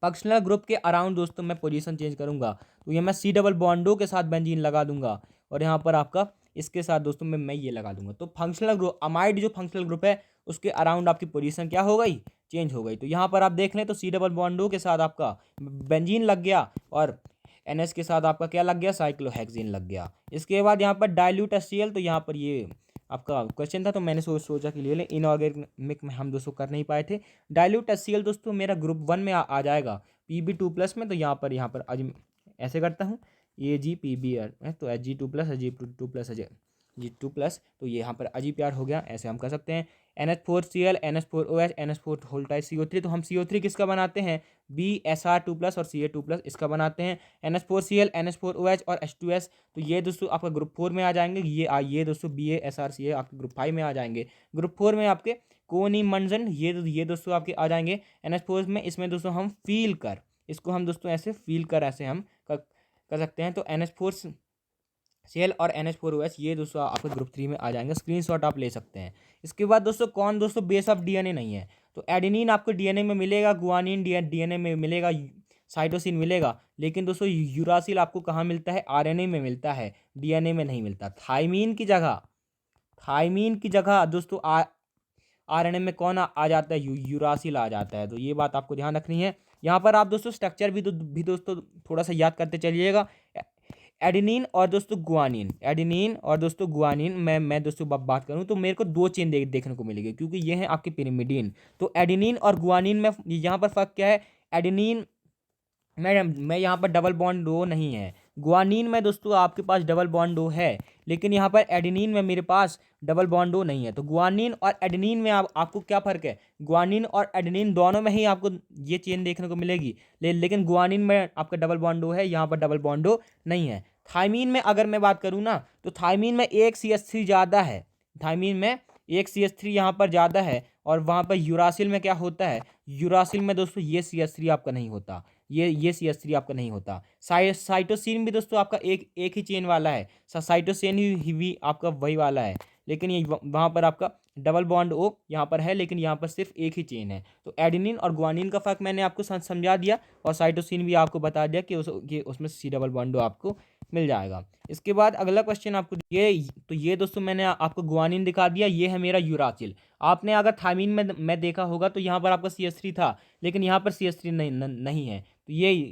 फंक्शनल ग्रुप के अराउंड दोस्तों मैं पोजीशन चेंज करूंगा। तो ये मैं C डबल बॉन्डो के साथ बेंजीन लगा दूंगा, और यहाँ पर आपका इसके साथ दोस्तों मैं ये लगा दूंगा। तो फंक्शनल ग्रुप अमाइड जो फंक्शनल ग्रुप है उसके अराउंड आपकी पोजीशन क्या हो गई? चेंज हो गई। तो यहाँ पर आप देख लें तो C डबल बॉन्डो के साथ आपका बेंजीन लग गया, और NH के साथ आपका क्या लग गया? साइक्लोहेक्सीन लग गया। इसके बाद यहाँ पर डाइल्यूट HCl, तो यहाँ पर ये आपका क्वेश्चन था, तो मैंने सोचा कि ले लें। इनऑर्गेनिक में हम दोस्तों कर नहीं पाए थे। डाइल्यूट HCl दोस्तों मेरा ग्रुप 1 में आ जाएगा, Pb2+ में। तो यहाँ पर आज ऐसे करता हूँ, AgPbr है, तो Ag2+, Ag2+, G2+, तो ये यहाँ पर Ag हो गया, ऐसे हम कर सकते हैं। NH4Cl, NH4OH, NH4 whole type CO3, तो हम CO3 किसका बनाते हैं? BSr2+ और Ca2+, इसका बनाते हैं। NH4Cl, NH4OH और H2S, तो ये दोस्तों आपका ग्रुप 4 में आ जाएंगे। ये दोस्तों BaSrCa आपके ग्रुप 5 में आ जाएंगे। ग्रुप 4 में आपके कोनिमंजन, ये दोस्तों आपके आ जाएंगे NH4 में। इसमें दोस्तों हम फील कर, इसको हम दोस्तों ऐसे फील कर ऐसे हम कर सकते हैं। तो NH4Cl और NH4OH ये दोस्तों आपके ग्रुप 3 में आ जाएंगे, स्क्रीनशॉट आप ले सकते हैं। इसके बाद दोस्तों कौन दोस्तों बेस ऑफ DNA नहीं है? तो एडेनिन आपको DNA में मिलेगा, गुआनिन DNA में मिलेगा, साइटोसिन मिलेगा, लेकिन दोस्तों यूरासिल आपको कहाँ मिलता है? RNA में मिलता है, DNA में नहीं मिलता। थाइमीन की जगह दोस्तों RNA में कौन आ जाता है? यूरासिल आ जाता है। तो ये बात आपको ध्यान रखनी है। यहाँ पर आप दोस्तों स्ट्रक्चर भी दोस्तों थोड़ा सा याद करते चलिएगा। एडेनिन और दोस्तों गुआनिन, मैं दोस्तों बात करूँ तो मेरे को 2 चेन देखने को मिलेगी, क्योंकि ये हैं आपके पिरिमिडीन। तो एडेनिन और गुआनिन में यहाँ पर फर्क क्या है? एडेनिन मैं यहाँ पर डबल बॉन्ड दो नहीं है। गुआनिन में दोस्तों आपके पास डबल बॉन्ड दो है, लेकिन यहाँ पर एडेनिन में मेरे पास डबल बॉन्ड दो नहीं है। तो गुआनिन और एडेनिन में आपको क्या फ़र्क है? गुआनिन और एडेनिन दोनों में ही आपको ये चेन देखने को मिलेगी, लेकिन गुआनिन में आपका डबल बॉन्ड दो है, यहाँ पर डबल बॉन्ड दो नहीं है। थाइमीन में अगर मैं बात करूँ ना, तो थाइमीन में एक CH3 ज़्यादा है। थाइमीन में एक CH3 यहाँ पर ज़्यादा है, और वहाँ पर यूरासिल में क्या होता है? यूरासिल में दोस्तों ये CH3 आपका नहीं होता। ये CH3 आपका नहीं होता। साइटोसिन भी दोस्तों आपका एक ही चेन वाला है, साइटोसिन ही भी आपका वही वाला है, लेकिन ये वहाँ पर आपका डबल बॉन्ड ओ यहाँ पर है, लेकिन यहाँ पर सिर्फ एक ही चेन है। तो एडेनिन और ग्वानिन का फर्क मैंने आपको समझा दिया, और साइटोसिन भी आपको बता दिया कि उसमें C डबल बॉन्ड ओ आपको मिल जाएगा। इसके बाद अगला क्वेश्चन आपको ये दोस्तों मैंने आपको ग्वानिन दिखा दिया, ये है मेरा यूरासिल। आपने अगर थायमीन में देखा होगा तो यहाँ पर आपका CH3 था, लेकिन यहाँ पर CH3 नहीं है।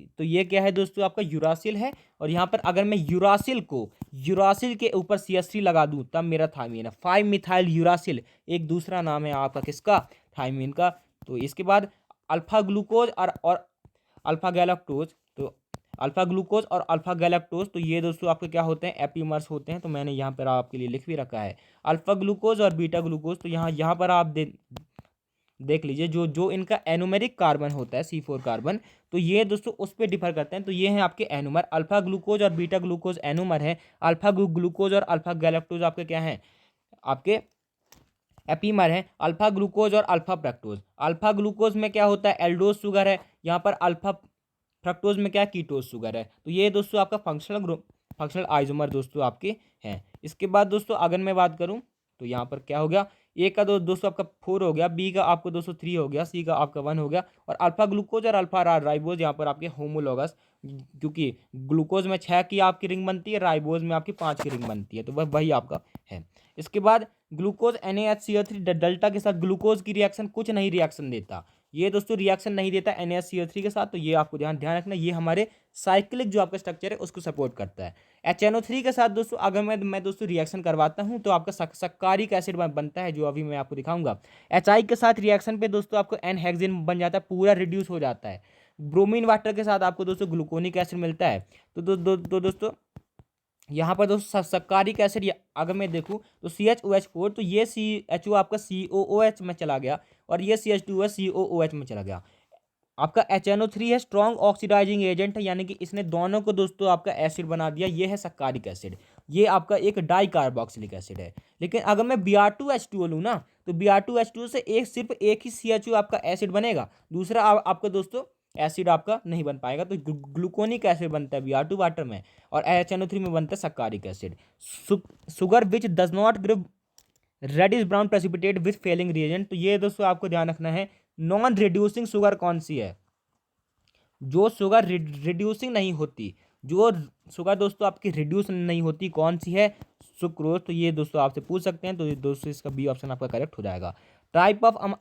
तो ये क्या है दोस्तों, आपका यूरासिल है। और यहाँ पर अगर मैं यूरासिल के ऊपर CH3 लगा दूं तब मेरा थायमीन है। 5 मिथाइल यूरासिल एक दूसरा नाम है आपका किसका, थायमीन का। तो इसके बाद अल्फा ग्लूकोज और अल्फा गैलेक्टोज, तो अल्फा ग्लूकोज और अल्फा गैलेक्टोज, तो ये दोस्तों आपके क्या होते हैं, एपीमर्स होते हैं। तो मैंने यहाँ पर आपके लिए लिख भी रखा है अल्फा ग्लूकोज और बीटा ग्लूकोज। तो यहाँ पर आप देख लीजिए जो जो इनका एनोमेरिक कार्बन होता है C4 कार्बन, तो ये दोस्तों उस पर डिफर करते हैं। तो ये हैं आपके एनोमर, अल्फा ग्लूकोज और बीटा ग्लूकोज एनोमर है, अल्फा ग्लूकोज और अल्फा गैलेक्टोज आपके क्या हैं, आपके एपीमर है। अल्फा ग्लूकोज और अल्फा फ्रक्टोज, अल्फा ग्लूकोज में क्या होता है, एल्डोज शुगर है, यहाँ पर अल्फा फ्रक्टोज में क्या, कीटोज शुगर है। तो ये दोस्तों आपका फंक्शनल आइसोमर दोस्तों आपके हैं। इसके बाद दोस्तों अगर मैं बात करूं तो यहाँ पर क्या हो गया, ए का दोस्तों आपका 4 हो गया, बी का आपको दोस्तों 3 हो गया, सी का आपका 1 हो गया, और अल्फा ग्लूकोज और अल्फा राइबोज यहाँ पर आपके होमोलॉगस, क्योंकि ग्लूकोज में 6 की आपकी रिंग बनती है, राइबोज में आपकी 5 की रिंग बनती है, तो वह वही आपका है। इसके बाद ग्लूकोज NaHCO3 डेल्टा के साथ ग्लूकोज की रिएक्शन कुछ नहीं रिएक्शन देता, ये दोस्तों रिएक्शन नहीं देता NaCO3 के साथ। तो ये आपको ध्यान रखना, ये हमारे साइक्लिक जो आपका स्ट्रक्चर है उसको सपोर्ट करता है। HNO3 के साथ दोस्तों अगर मैं दोस्तों रिएक्शन करवाता हूं तो आपका सक्कारिक एसिड बनता है, जो अभी मैं आपको दिखाऊंगा। HI के साथ रिएक्शन पे दोस्तों आपको N-हेक्सेन बन जाता है, पूरा रिड्यूस हो जाता है। ब्रोमीन वाटर के साथ आपको दोस्तों ग्लूकोनिक एसिड मिलता है। तो दोस्तों यहाँ पर दोस्तों सक्कारिक एसिड अगर मैं देखूँ तो CHOH4, तो ये CHO आपका COOH में चला गया, और ये CH2 है COOH में चला गया। आपका HNO3 है स्ट्रॉन्ग ऑक्सीडाइजिंग एजेंट है, यानी कि इसने दोनों को दोस्तों आपका एसिड बना दिया, ये है सक्कारिक एसिड, ये आपका एक डाई कार्बोक्सिलिक एसिड है। लेकिन अगर मैं Br2H2O लूँ ना, तो Br2H2O से सिर्फ एक ही CHO आपका एसिड बनेगा, दूसरा आपका दोस्तों एसिड आपका नहीं बन पाएगा। तो ग्लूकोनिक एसिड बनता है Br2 वाटर में, और HNO3 में बनता है saccharic acid. Sugar which does not give reddish brown precipitate with Fehling reagent, तो ये दोस्तों आपको ध्यान रखना है, नॉन रिड्यूसिंग शुगर कौन सी है, जो शुगर रिड्यूसिंग नहीं होती, जो शुगर दोस्तों आपकी रिड्यूस नहीं होती, कौन सी है, सुक्रोज। तो ये दोस्तों आपसे पूछ सकते हैं, तो ये दोस्तों इसका बी ऑप्शन आपका करेक्ट हो जाएगा। Type of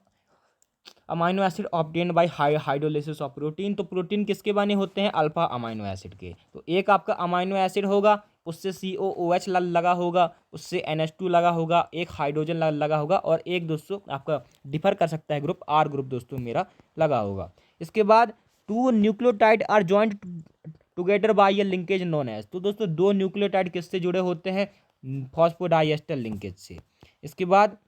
amino acid obtained by hydrolysis of protein, तो प्रोटीन किसके बने होते हैं, अल्फा अमाइनो एसिड के। तो एक आपका अमाइनो एसिड होगा, उससे COOH लगा होगा, उससे NH2 लगा होगा, एक हाइड्रोजन लगा होगा, और एक दोस्तों आपका डिफर कर सकता है ग्रुप, R ग्रुप दोस्तों मेरा लगा होगा। इसके बाद 2 nucleotide are joint together by a linkage known as, तो दोस्तों 2 न्यूक्लियोटाइड किससे जुड़े होते हैं, फॉस्फोडाइएस्टर लिंकेज से। इसके बाद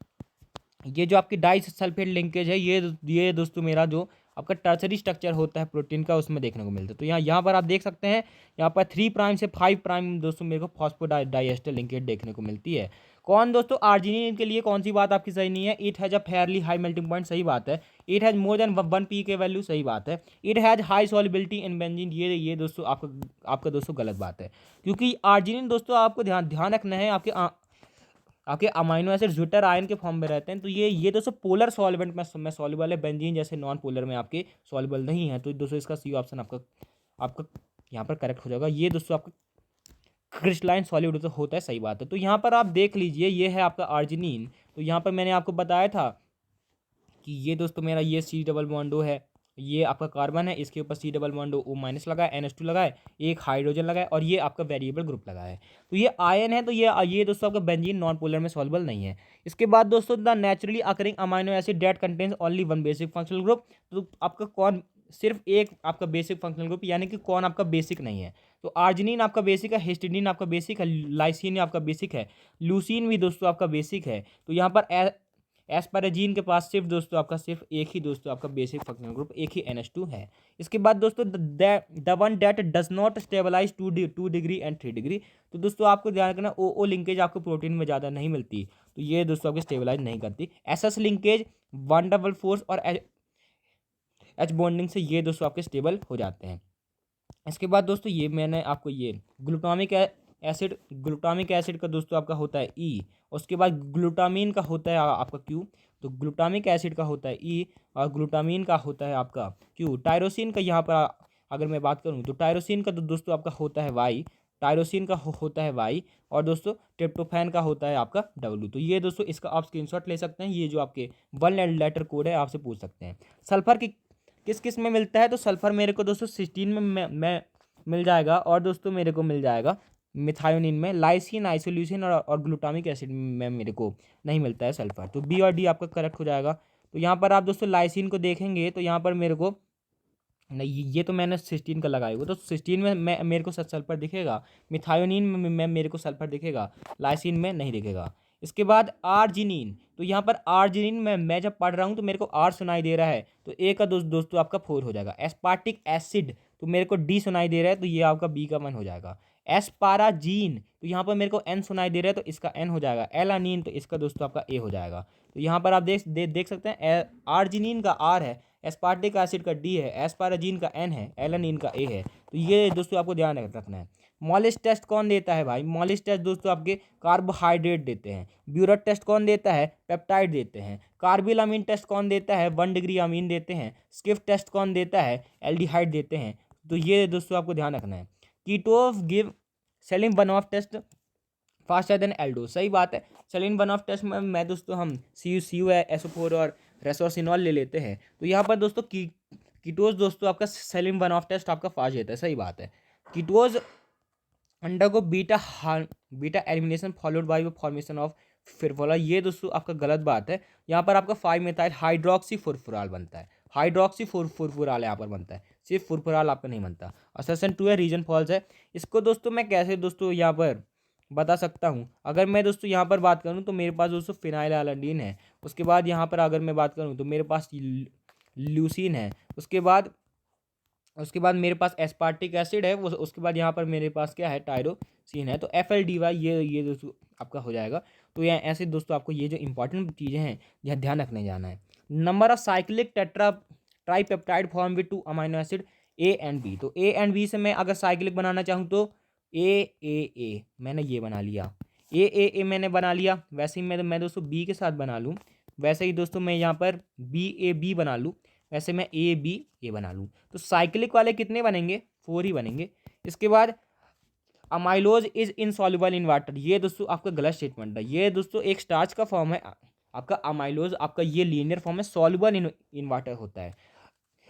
ये जो आपकी डाई सल्फेट लिंकेज है, ये दोस्तों मेरा जो आपका टर्सरी स्ट्रक्चर होता है प्रोटीन का, उसमें देखने को मिलता है। तो यहाँ पर आप देख सकते हैं, यहाँ पर 3 प्राइम से 5 प्राइम दोस्तों मेरे को फॉस्फोडाइएस्टर लिंकेज देखने को मिलती है। कौन दोस्तों, आर्जिनिन के लिए कौन सी बात आपकी सही नहीं है, it has a fairly high melting point, सही बात है। It has more than 1 pK value, सही बात है। It has high solubility in benzene, ये दोस्तों आपका दोस्तों गलत बात है, क्योंकि आर्जिनिन दोस्तों आपको ध्यान रखना है, आपके अमाइनो एसिड ज्विटर आयन के फॉर्म में रहते हैं। तो ये दोस्तों पोलर सॉल्वेंट में सॉल्युबल है, बेंजीन जैसे नॉन पोलर में आपके सॉल्युबल नहीं है। तो दोस्तों इसका सी ऑप्शन आपका यहाँ पर करेक्ट हो जाएगा। ये दोस्तों आपका क्रिस्टलाइन सॉलिड होता है, सही बात है। तो यहाँ पर आप देख लीजिए, ये है आपका आर्जिनिन। तो यहाँ पर मैंने आपको बताया था कि ये दोस्तों मेरा ये C डबल बॉन्ड O है, ये आपका कार्बन है, इसके ऊपर C double bond O minus लगा है, NH2 लगा है, एक हाइड्रोजन लगा है, और ये आपका वेरिएबल ग्रुप लगा है। तो ये आयन है, तो ये दोस्तों आपका बेंजीन नॉन पोलर में सॉल्युबल नहीं है। इसके बाद दोस्तों the naturally occurring amino acid date contains only 1 basic functional group, तो आपका कौन, सिर्फ एक आपका बेसिक फंक्शनल ग्रुप, यानी कि कौन आपका बेसिक नहीं है। तो आर्जिनिन आपका बेसिक है, हिस्टिडीन आपका बेसिक है, लाइसिन आपका बेसिक है, ल्यूसीन भी दोस्तों आपका बेसिक है। तो यहाँ पर एस्पाराजीन के पास सिर्फ एक ही दोस्तों आपका बेसिक फंक्शनल ग्रुप, एक ही NH2 है। इसके बाद दोस्तों the one that does not stabilize 2 degree and 3 degree, तो दोस्तों आपको ध्यान रखना, O लिंकेज आपको प्रोटीन में ज़्यादा नहीं मिलती, तो ये दोस्तों आपको स्टेबलाइज नहीं करती। SS लिंकेज 1 डबल फोर्स और H बॉन्डिंग से ये दोस्तों आपके स्टेबल हो जाते हैं। इसके बाद दोस्तों ये मैंने आपको ये ग्लूटामिक एसिड का दोस्तों आपका होता है ई, उसके बाद ग्लूटामीन का होता है आपका क्यू। तो ग्लूटामिक एसिड का होता है ई और ग्लूटामीन का होता है आपका क्यू। टायरोसिन का यहाँ पर अगर मैं बात करूँ तो टायरोसिन का तो दोस्तों आपका होता है वाई, टायरोसिन का होता है वाई, और दोस्तों ट्रिप्टोफैन का होता है आपका डब्ल्यू। तो ये दोस्तों इसका आप स्क्रीनशॉट ले सकते हैं, ये जो आपके 1 लेटर कोड है आपसे पूछ सकते हैं। सल्फर की किस किस में मिलता है, तो सल्फर मेरे को दोस्तों सिस्टीन में मैं मिल जाएगा, और दोस्तों मेरे को मिल जाएगा मिथायोनिन में, लाइसिन, आइसोल्यूसिन और ग्लूटामिक एसिड में मेरे को नहीं मिलता है सल्फर। तो बी और डी आपका करेक्ट हो जाएगा। तो यहाँ पर आप दोस्तों लाइसिन को देखेंगे तो यहाँ पर मेरे को नहीं, ये तो मैंने सिस्टीन का लगाया हुआ, तो सिस्टीन में मेरे को सल्फर दिखेगा, मिथायोनिन में मेरे को सल्फर दिखेगा, लाइसिन में नहीं दिखेगा। इसके बाद आर्जिनिन, तो यहाँ पर आर्जिनिन में मैं जब पढ़ रहा हूँ तो मेरे को आर सुनाई दे रहा है, तो ए का दोस्तों आपका 4 हो जाएगा। एस्पार्टिक एसिड तो मेरे को डी सुनाई दे रहा है, तो ये आपका बी का 1 हो जाएगा। एस्पाराजीन तो यहाँ पर मेरे को एन सुनाई दे रहा है, तो इसका एन हो जाएगा। एलानीन तो इसका दोस्तों आपका ए हो जाएगा। तो यहाँ पर आप देख सकते हैं आर्जिनिन का आर है, एस्पार्टिक एसिड का डी है, एस्पाराजीन का एन है, एलानीन का ए है। तो ये दोस्तों आपको ध्यान रखना है। मॉलिस टेस्ट कौन देता है भाई, मॉलिस टेस्ट दोस्तों आपके कार्बोहाइड्रेट देते हैं। ब्यूरेट टेस्ट कौन देता है, पेप्टाइड देते हैं। कार्बिलामीन टेस्ट कौन देता है, 1 डिग्री अमीन देते हैं। स्किफ टेस्ट कौन देता है, एल्डिहाइड देते हैं। तो ये दोस्तों आपको ध्यान रखना है। Ketose give Selin one of test faster than aldo, सही बात है। सेलिन वन ऑफ टेस्ट में मैं दोस्तों हम सी यू SO4 और रेसोसिनॉल ले लेते हैं, तो यहाँ पर दोस्तों कीटोज दोस्तों आपका सेलिन वन ऑफ टेस्ट आपका फास्ट देता है, सही बात है। Ketose undergo beta elimination followed by formation of furfural, ये दोस्तों आपका गलत बात है। यहाँ पर आपका 5 मेथाइल हाइड्रोक्सी फुरफुराल बनता है, हाइड्रोक्सी फुरफुराल यहाँ पर बनता है, सिर्फ फुरफुराल आपका नहीं बनता। असर्शन 2 है, रीजन फॉल्स है। इसको दोस्तों मैं कैसे दोस्तों यहाँ पर बता सकता हूँ, अगर मैं दोस्तों यहाँ पर बात करूँ तो मेरे पास दोस्तों फिनाइल एलानीन है। उसके बाद यहाँ पर अगर मैं बात करूँ तो मेरे पास ल्यूसीन है। उसके बाद मेरे पास एस्पार्टिक एसिड है, वो उसके बाद यहाँ पर मेरे पास क्या है, टायरोसिन है। तो FLDY ये दोस्तों आपका हो जाएगा। तो यहाँ ऐसे दोस्तों आपको ये जो इंपॉर्टेंट चीज़ें हैं यह ध्यान रखने जाना है। Number of cyclic tripeptide form with 2 amino acid A and B, तो A and B से मैं अगर साइक्लिक बनाना चाहूँ तो AAA मैंने ये बना लिया, AAA मैंने बना लिया। वैसे ही मैं दोस्तों B के साथ बना लूँ, वैसे ही दोस्तों मैं यहाँ पर BAB बना लूँ, वैसे मैं ABA बना लूँ। तो साइक्लिक वाले कितने बनेंगे, 4 ही बनेंगे। इसके बाद amylose is insoluble in water, ये दोस्तों आपका गलत स्टेटमेंट है। ये दोस्तों एक स्टार्च का फॉर्म है आपका अमाइलोज, आपका ये लीनियर फॉर्म है, सॉल्युबल इन वाटर होता है।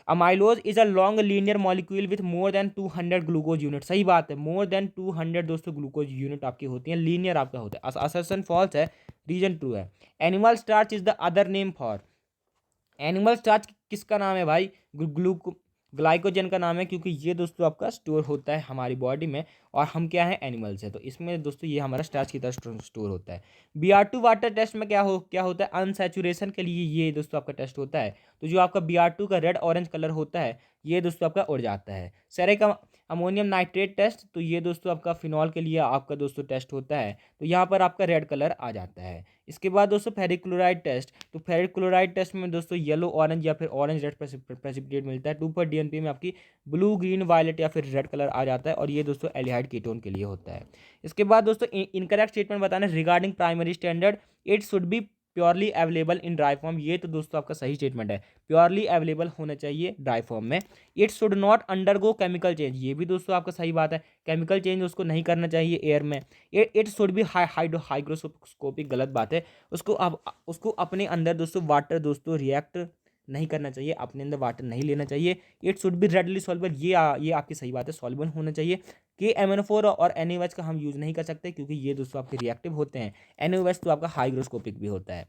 Amylose is a long linear molecule with more than 200 glucose unit, सही बात है, मोर देन 200 दोस्तों ग्लूकोज यूनिट आपकी होती हैं, लीनियर आपका होता है। असर्शन फॉल्स है, रीजन ट्रू है। Animal starch is the other name for, animal starch किसका नाम है भाई, ग्लाइकोजन का नाम है, क्योंकि ये दोस्तों आपका स्टोर होता है हमारी बॉडी में, और हम क्या है, एनिमल्स है, तो इसमें दोस्तों ये हमारा स्टार्च की तरह स्टोर होता है। BR2 वाटर टेस्ट में क्या होता है, अनसैचुरेशन के लिए ये दोस्तों आपका टेस्ट होता है। तो जो आपका BR2 का रेड ऑरेंज कलर होता है ये दोस्तों आपका उड़ जाता है। सेरिक अमोनियम नाइट्रेट टेस्ट, तो ये दोस्तों आपका फिनॉल के लिए आपका दोस्तों टेस्ट होता है, तो यहाँ पर आपका रेड कलर आ जाता है। इसके बाद दोस्तों फेरिक क्लोराइड टेस्ट, तो फेरिक क्लोराइड टेस्ट में दोस्तों येलो ऑरेंज या फिर ऑरेंज रेड प्रेसिपिटेट मिलता है। 2 पर DNP में आपकी ब्लू ग्रीन वायलेट या फिर रेड कलर आ जाता है, और ये दोस्तों एल्डिहाइड कीटोन के लिए होता है। इसके बाद दोस्तों इनकरेक्ट स्टेटमेंट बताना regarding primary standard, it should B purely available in dry form, ये तो दोस्तों आपका सही स्टेटमेंट है, प्योरली अवेलेबल होना चाहिए ड्राई फॉर्म में। It should not undergo chemical change, ये भी दोस्तों आपका सही बात है, केमिकल चेंज उसको नहीं करना चाहिए एयर में। इट शुड बी हाइग्रोस्कोपिक, गलत बात है, उसको अपने अंदर दोस्तों वाटर दोस्तों रिएक्ट नहीं करना चाहिए, अपने अंदर वाटर नहीं लेना चाहिए। It should be readily soluble, ये आपकी सही बात है, सॉल्युबल होना चाहिए। KMnO4 और NaOH का हम यूज़ नहीं कर सकते क्योंकि ये दोस्तों आपके रिएक्टिव होते हैं। NaOH तो आपका हाइग्रोस्कोपिक भी होता है।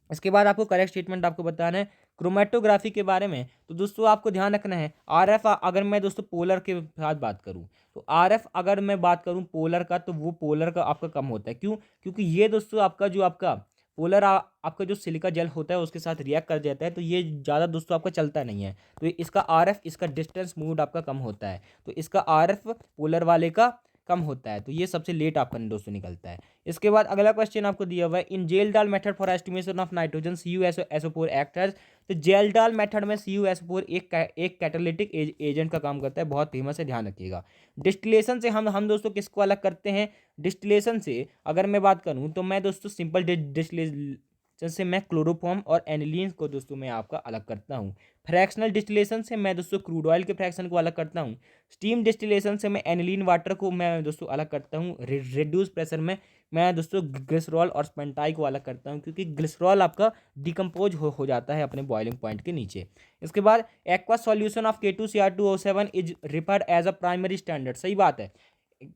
इसके बाद आपको करेक्ट स्टेटमेंट आपको बताना है क्रोमेटोग्राफी के बारे में, तो दोस्तों आपको ध्यान रखना है RF, अगर मैं दोस्तों पोलर के साथ बात करूं तो RF अगर मैं बात करूं पोलर का, तो वो पोलर का आपका कम होता है। क्यों, क्योंकि ये दोस्तों आपका जो आपका पोलर आपका जो सिलिका जेल होता है उसके साथ रिएक्ट कर जाता है, तो ये ज़्यादा दोस्तों आपका चलता नहीं है, तो इसका RF, इसका डिस्टेंस मूव्ड आपका कम होता है, तो इसका RF पोलर वाले का कम होता है, तो ये सबसे लेट आपका दोस्तों निकलता है। इसके बाद अगला क्वेश्चन आपको दिया हुआ है, in Kjeldahl method for estimation of nitrogen CuSO4 acts. तो जेलडाल मेथड में CuSO4 एक कैटालिटिक एजेंट का काम करता है, बहुत फेमस है, ध्यान रखिएगा। डिस्टिलेशन से हम दोस्तों किसको अलग करते हैं? डिस्टिलेशन से अगर मैं बात करूं तो मैं दोस्तों सिंपल डिस्टिलेशन से मैं क्लोरोफॉर्म और एनिलीन्स को दोस्तों मैं आपका अलग करता हूं। फ्रैक्शनल डिस्टिलेशन से मैं दोस्तों क्रूड ऑयल के फ्रैक्शन को अलग करता हूं। स्टीम डिस्टिलेशन से मैं एनिलीन वाटर को मैं दोस्तों अलग करता हूं। रिड्यूस प्रेशर में मैं दोस्तों ग्लिसरॉल और स्पेंटाई को अलग करता हूं, क्योंकि ग्लिसरॉल आपका डिकम्पोज हो जाता है अपने बॉइलिंग पॉइंट के नीचे। इसके बाद aqua solution of K2Cr2O7 is referred as a primary standard. सही बात है,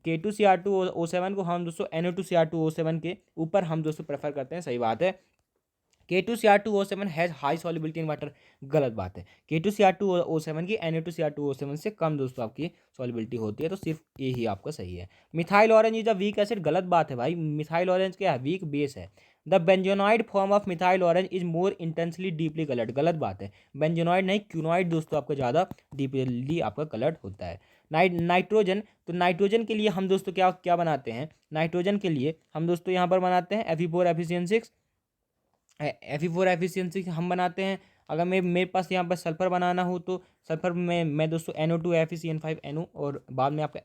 K2Cr2O7 को हम दोस्तों NO2Cr2O7 के ऊपर हम दोस्तों प्रेफर करते हैं। सही बात है। K2Cr2O7 has high solubility in water. गलत बात है, K2Cr2O7 की Na2Cr2O7 से कम दोस्तों आपकी सॉल्युबिलिटी होती है, तो सिर्फ ये ही आपका सही है। Methyl orange is a weak acid. गलत बात है भाई, मिथाइल ऑरेंज क्या है? वीक बेस है। The benzenoid form of methyl orange is more intensely deeply coloured. गलत बात है, बेंजोनॉइड नहीं क्यूनॉइड दोस्तों आपका ज़्यादा डीपली आपका कलर्ड होता है। नाइट्रोजन, तो नाइट्रोजन के लिए हम दोस्तों क्या क्या बनाते हैं? नाइट्रोजन के लिए हम दोस्तों यहाँ पर बनाते हैं Fe4 एफिशिएंसी हम बनाते हैं। अगर मेरे पास यहाँ पर सल्फर बनाना हो तो सल्फर में मैं दोस्तों NO2 FeCN5NO और बाद में आपका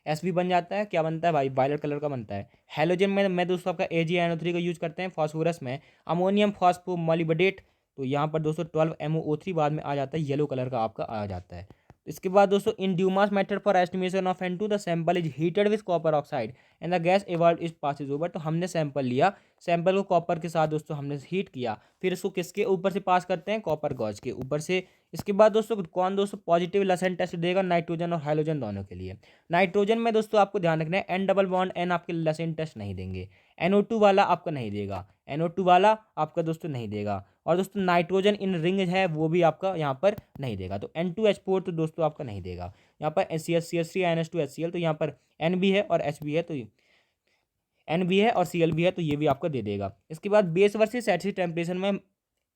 एस भी बन जाता है। क्या बनता है भाई? वायलेट कलर का बनता है। हैलोजन में मैं दोस्तों आपका AgNO3 का यूज करते हैं। फॉस्फोरस में अमोनियम फॉस्फोमोलिबडेट, तो यहाँ पर दोस्तों 12MOO3 बाद में आ जाता है, येलो कलर का आपका आ जाता है। इसके बाद दोस्तों in Dumas method for estimation of N2 the sample is heated with copper oxide and the gas evolve is passes over. तो हमने सैंपल लिया, सैंपल को कॉपर के साथ दोस्तों हमने हीट किया, फिर इसको किसके ऊपर से पास करते हैं? कॉपर गॉज के ऊपर से। इसके बाद दोस्तों कौन दोस्तों पॉजिटिव लसेंट टेस्ट देगा? नाइट्रोजन और हाइड्रोजन दोनों के लिए। नाइट्रोजन में दोस्तों आपको ध्यान रखना है N डबल बॉन्ड N आपके लसेंट टेस्ट नहीं देंगे, NO2 वाला आपका नहीं देगा, NO2 वाला आपका दोस्तों नहीं देगा, और दोस्तों नाइट्रोजन इन रिंग है वो भी आपका यहाँ पर नहीं देगा। तो N2H4 तो दोस्तों आपका नहीं देगा। यहाँ पर CH3 NH2HCl, तो यहाँ पर N भी है और H भी है, तो N भी है और Cl भी है, तो ये भी आपका दे देगा। इसके बाद बेस वर्सेस एसिड टेम्परेचर में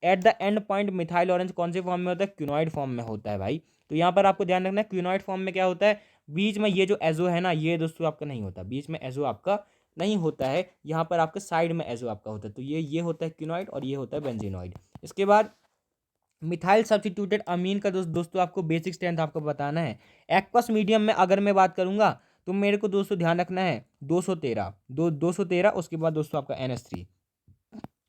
at the end point methyl orange कौन से फॉर्म में होता है? क्यूनॉइड फॉर्म में होता है भाई। तो यहाँ पर आपको ध्यान रखना है क्यूनॉइड फॉर्म में क्या होता है? बीच में ये जो एजो है ना, ये दोस्तों आपका नहीं होता, बीच में एजो आपका नहीं होता है, यहाँ पर आपके साइड में एजो आपका होता है। तो ये होता है क्यूनॉइड और ये होता है बेंजीनॉइड। इसके बाद मिथाइल सब्स्टिट्यूटेड अमीन का दोस्तों आपको बेसिक स्ट्रेंथ आपको बताना है। एक्वस मीडियम में अगर मैं बात करूंगा तो मेरे को दोस्तों ध्यान रखना है 213, उसके बाद दोस्तों आपका NH3,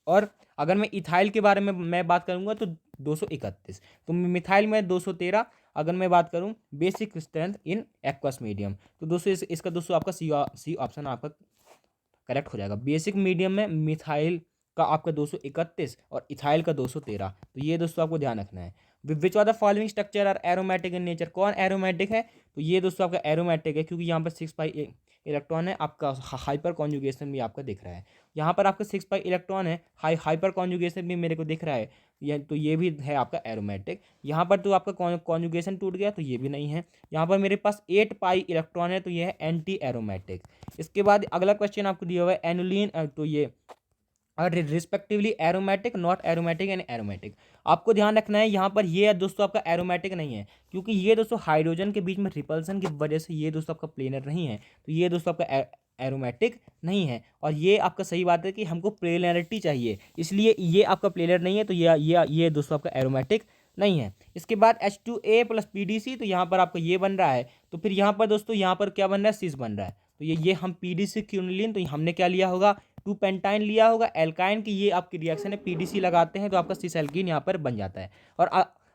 और अगर मैं इथाइल के बारे में मैं बात करूंगा तो 231। तो मिथाइल में 213 अगर मैं बात करूं basic strength in aqueous medium, तो दोस्तों इसका दोस्तों आपका सी ऑप्शन आपका करेक्ट हो जाएगा। बेसिक मीडियम में मिथाइल का आपका 231 और इथाइल का 213, तो ये दोस्तों आपको ध्यान रखना है। Which are the following structure are aromatic in nature. कौन एरोमेटिक है? तो ये दोस्तों आपका एरोमेटिक है, क्योंकि यहाँ पर 6 इलेक्ट्रॉन है, आपका हाइपर कॉन्जुगेशन भी आपका दिख रहा है। यहाँ पर आपका 6 इलेक्ट्रॉन है, हाइपर कॉन्जुगेशन भी मेरे को दिख रहा है, तो ये भी है आपका एरोमेटिक। यहाँ पर तो आपका कॉन्जुगेशन टूट गया, तो ये भी नहीं है। यहाँ पर मेरे पास 8 इलेक्ट्रॉन है, तो ये है एंटी एरोमेटिक। इसके बाद अगला क्वेश्चन आपको दिया हुआ है एनुलिन, तो ये और respectively aromatic, not aromatic and aromatic. आपको ध्यान रखना है यहाँ पर ये दोस्तों आपका एरोमेटिक नहीं है, क्योंकि ये दोस्तों हाइड्रोजन के बीच में रिपल्सन की वजह से ये दोस्तों आपका प्लेनर नहीं है, तो ये दोस्तों आपका एरोमेटिक नहीं है। और ये आपका सही बात है कि हमको प्लेनरिटी चाहिए, इसलिए ये आपका प्लेनर नहीं है, तो ये दोस्तों आपका एरोमेटिक नहीं है। इसके बाद H2A + PDC, तो यहाँ पर आपका ये बन रहा है, तो फिर यहाँ पर दोस्तों यहाँ पर क्या बन रहा है? सिस बन रहा है। तो ये हम PDC क्यूनिलीन, तो हमने क्या लिया होगा? 2 पेंटाइन लिया होगा। एल्काइन की ये आपकी रिएक्शन है, PDC लगाते हैं तो आपका सिस एल्कीन यहाँ पर बन जाता है। और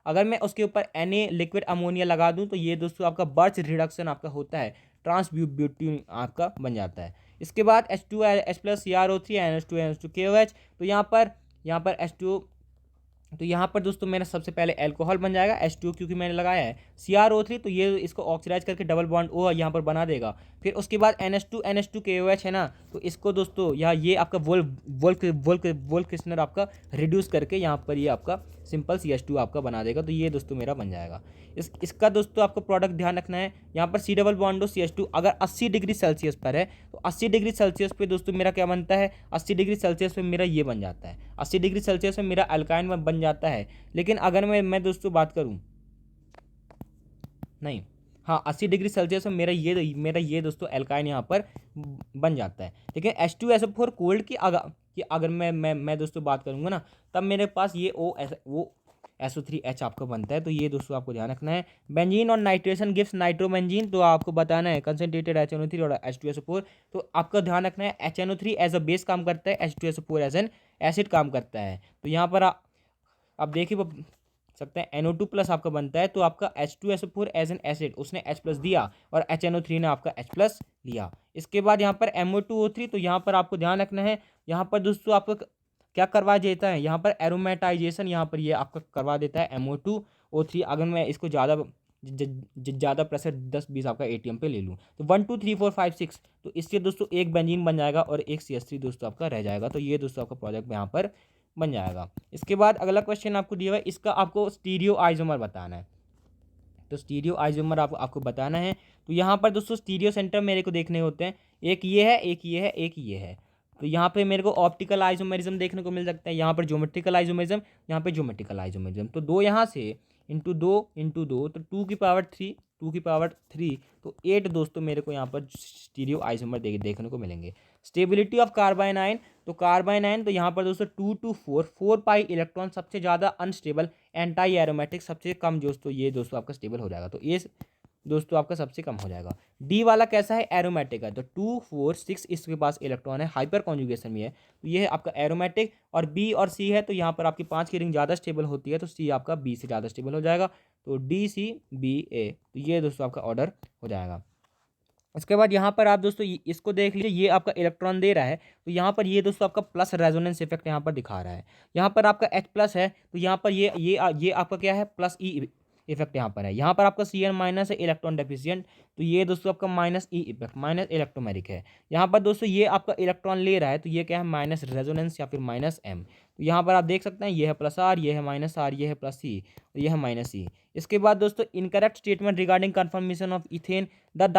अगर मैं उसके ऊपर Na लिक्विड अमोनिया लगा दूं तो ये दोस्तों आपका बर्च रिडक्शन आपका होता है, ट्रांसब्यूटेन आपका बन जाता है। इसके बाद H2H+ CrO3 NH2 KOH, तो यहाँ पर H2, तो यहाँ पर दोस्तों मेरा सबसे पहले अल्कोहल बन जाएगा H2, क्योंकि मैंने लगाया है CrO3, तो ये इसको ऑक्सीडाइज करके डबल बॉन्ड O यहाँ पर बना देगा। फिर उसके बाद NH2 KOH है ना, तो इसको दोस्तों ये आपका वोल क्रिस्टनर आपका रिड्यूस करके यहाँ पर ये आपका सिंपल CH2 आपका बना देगा, तो ये दोस्तों मेरा बन जाएगा। इसका दोस्तों आपको प्रोडक्ट ध्यान रखना है, यहाँ पर C डबल बॉन्ड CH2 अगर 80 डिग्री सेल्सियस पर है, तो 80 डिग्री सेल्सियस पे दोस्तों मेरा क्या बनता है? 80 डिग्री सेल्सियस पे मेरा ये बन जाता है, 80 डिग्री सेल्सियस में मेरा अल्काइन बन जाता है। लेकिन अगर मैं दोस्तों बात करूँ, नहीं, हाँ 80 डिग्री सेल्सियस में मेरा ये दोस्तों एल्काइन यहाँ पर बन जाता है। लेकिन H2SO4 कोल्ड की अगर मैं दोस्तों बात करूँगा ना, तब मेरे पास ये वो SO3H आपका बनता है। तो ये दोस्तों आपको ध्यान रखना है। बेंजीन और नाइट्रेशन गिव्स नाइट्रोबेंजीन, तो आपको बताना है कंसनट्रेटेड HNO3 और H2SO4। तो आपका ध्यान रखना है HNO3 एज अ बेस काम करता है, H2SO4 एज एन एसिड काम करता है। तो यहाँ पर आप देखिए सकते हैं NO2 प्लस आपका बनता है, तो आपका H2SO4 एज एन एसिड उसने H प्लस दिया और HNO3 ने आपका H प्लस लिया। इसके बाद यहाँ पर MO2O3, तो यहाँ पर आपको ध्यान रखना है, यहाँ पर दोस्तों आपको क्या करवा देता है, यहाँ पर एरोमेटाइजेशन यहाँ पर ये आपका करवा देता है MO2O3। अगर मैं इसको ज़्यादा प्रेशर 10-20 आपका ATM पे ले लूँ तो 1 2 3 4 5 6, तो इससे दोस्तों एक बेंजीन बन जाएगा और एक CH3 दोस्तों आपका रह जाएगा। तो ये दोस्तों आपका प्रोजेक्ट यहाँ पर बन जाएगा। इसके बाद अगला क्वेश्चन आपको दिया हुआ है, इसका आपको स्टीरियो आइसोमर बताना है। तो स्टीरियो आइसोमर आपको बताना है। तो यहाँ पर दोस्तों स्टीरियो सेंटर मेरे को देखने होते हैं, एक ये है, एक ये है, एक ये है। तो यहाँ पे मेरे को ऑप्टिकल आइसोमेरिज्म देखने को मिल सकता है, यहाँ पर ज्योमेट्रिकल आइसोमेरिज्म, यहाँ पे ज्योमेट्रिकल आइसोमेरिज्म। तो दो यहाँ से इंटू दो तो 2 की पावर 3 तो 8 दोस्तों मेरे को यहाँ पर स्टीरियो आइसोमर देखने को मिलेंगे। स्टेबिलिटी ऑफ कार्बाइन आयन, तो कार्बाइन आयन तो यहाँ पर दोस्तों 2 to 4 पाई इलेक्ट्रॉन सबसे ज़्यादा अनस्टेबल, एंटी एरोमेटिक सबसे कम दोस्तों, ये दोस्तों आपका स्टेबल हो जाएगा। तो ये दोस्तों आपका सबसे कम हो जाएगा। डी वाला कैसा है, एरोमेटिक है, तो 2 4 6 इसके पास इलेक्ट्रॉन है, हाइपर कॉन्जुगेशन में है, तो ये है आपका एरोमेटिक। और बी और सी है, तो यहाँ पर आपकी 5 की रिंग ज़्यादा स्टेबल होती है, तो सी आपका बी से ज़्यादा स्टेबल हो जाएगा। तो DCBA, तो ये दोस्तों आपका ऑर्डर हो जाएगा। इसके बाद यहाँ पर आप दोस्तों इसको देख लीजिए, ये आपका इलेक्ट्रॉन दे रहा है, तो यहाँ पर ये दोस्तों आपका प्लस रेजोनेंस इफेक्ट यहाँ पर दिखा रहा है। यहाँ पर आपका H प्लस है, तो यहाँ पर ये आपका क्या है, प्लस ई इफेक्ट यहाँ पर है। यहाँ पर आपका Cn माइनस है, इलेक्ट्रॉन डेफिशिएंट, तो ये दोस्तों आपका minus E effect, minus electromeric है। यहाँ पर दोस्तों ये आपका इलेक्ट्रॉन ले रहा है, तो ये क्या है, माइनस रेजोनेंस या फिर माइनस M। तो यहाँ पर आप देख सकते हैं, ये है प्लस R, ये है माइनस R, ये है प्लस C, तो ये है माइनस C। इसके बाद दोस्तों incorrect statement regarding conformation of ethane the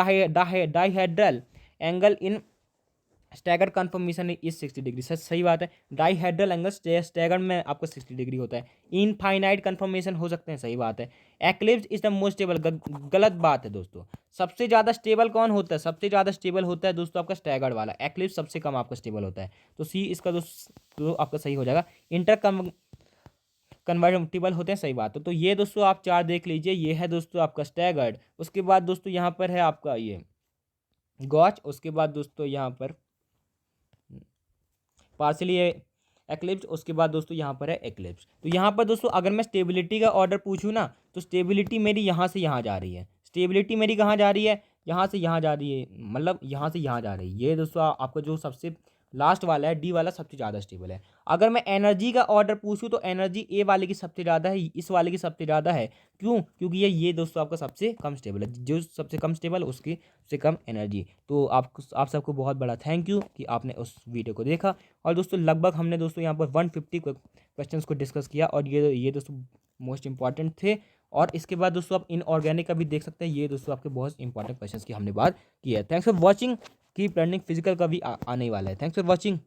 dihedral angle in staggered conformation is 60 degree. सही बात है, डाइहेड्रल एंगल स्टैगर्ड में आपका 60 डिग्री होता है। इनफाइनाइट कन्फर्मेशन हो सकते हैं, सही बात है। Eclipse is the most stable, गलत बात है दोस्तों। सबसे ज़्यादा स्टेबल कौन होता है, सबसे ज़्यादा स्टेबल होता है दोस्तों आपका स्टैगर्ड वाला। एक्लिप्स सबसे कम आपका स्टेबल होता है, तो सी इसका दोस्तों आपका सही हो जाएगा। इंटर कन्वर्टिबल होते हैं, सही बात है। तो ये दोस्तों आप चार देख लीजिए, ये है दोस्तों आपका स्टैगर्ड। उसके बाद दोस्तों यहाँ पर है आपका ये गॉच, उसके बाद दोस्तों यहाँ पर पार्सली एक्लिप्स, उसके बाद दोस्तों यहाँ पर है एक्लिप्स। तो यहाँ पर दोस्तों अगर मैं स्टेबिलिटी का ऑर्डर पूछूँ ना, तो स्टेबिलिटी मेरी यहाँ से यहाँ जा रही है। स्टेबिलिटी मेरी कहाँ जा रही है, यहाँ से यहाँ जा रही है, मतलब यहाँ से यहाँ जा रही है। ये दोस्तों आपका जो सबसे लास्ट वाला है, डी वाला, सबसे ज़्यादा स्टेबल है। अगर मैं एनर्जी का ऑर्डर पूछूँ तो एनर्जी ए वाले की सबसे ज़्यादा है, इस वाले की सबसे ज़्यादा है। क्यों, क्योंकि ये दोस्तों आपका सबसे कम स्टेबल है, जो सबसे कम स्टेबल उसकी सबसे कम एनर्जी। तो आप सबको बहुत बड़ा थैंक यू कि आपने उस वीडियो को देखा। और दोस्तों लगभग हमने दोस्तों यहाँ पर 150 क्वेश्चंस को डिस्कस किया, और ये दोस्तों मोस्ट इंपॉर्टेंट थे। और इसके बाद दोस्तों आप इनऑर्गेनिक का भी देख सकते हैं, ये दोस्तों आपके बहुत इंपॉर्टेंट क्वेश्चंस की हमने बात की है। Thanks for watching, keep learning, physical का भी आने वाला है। Thanks for watching.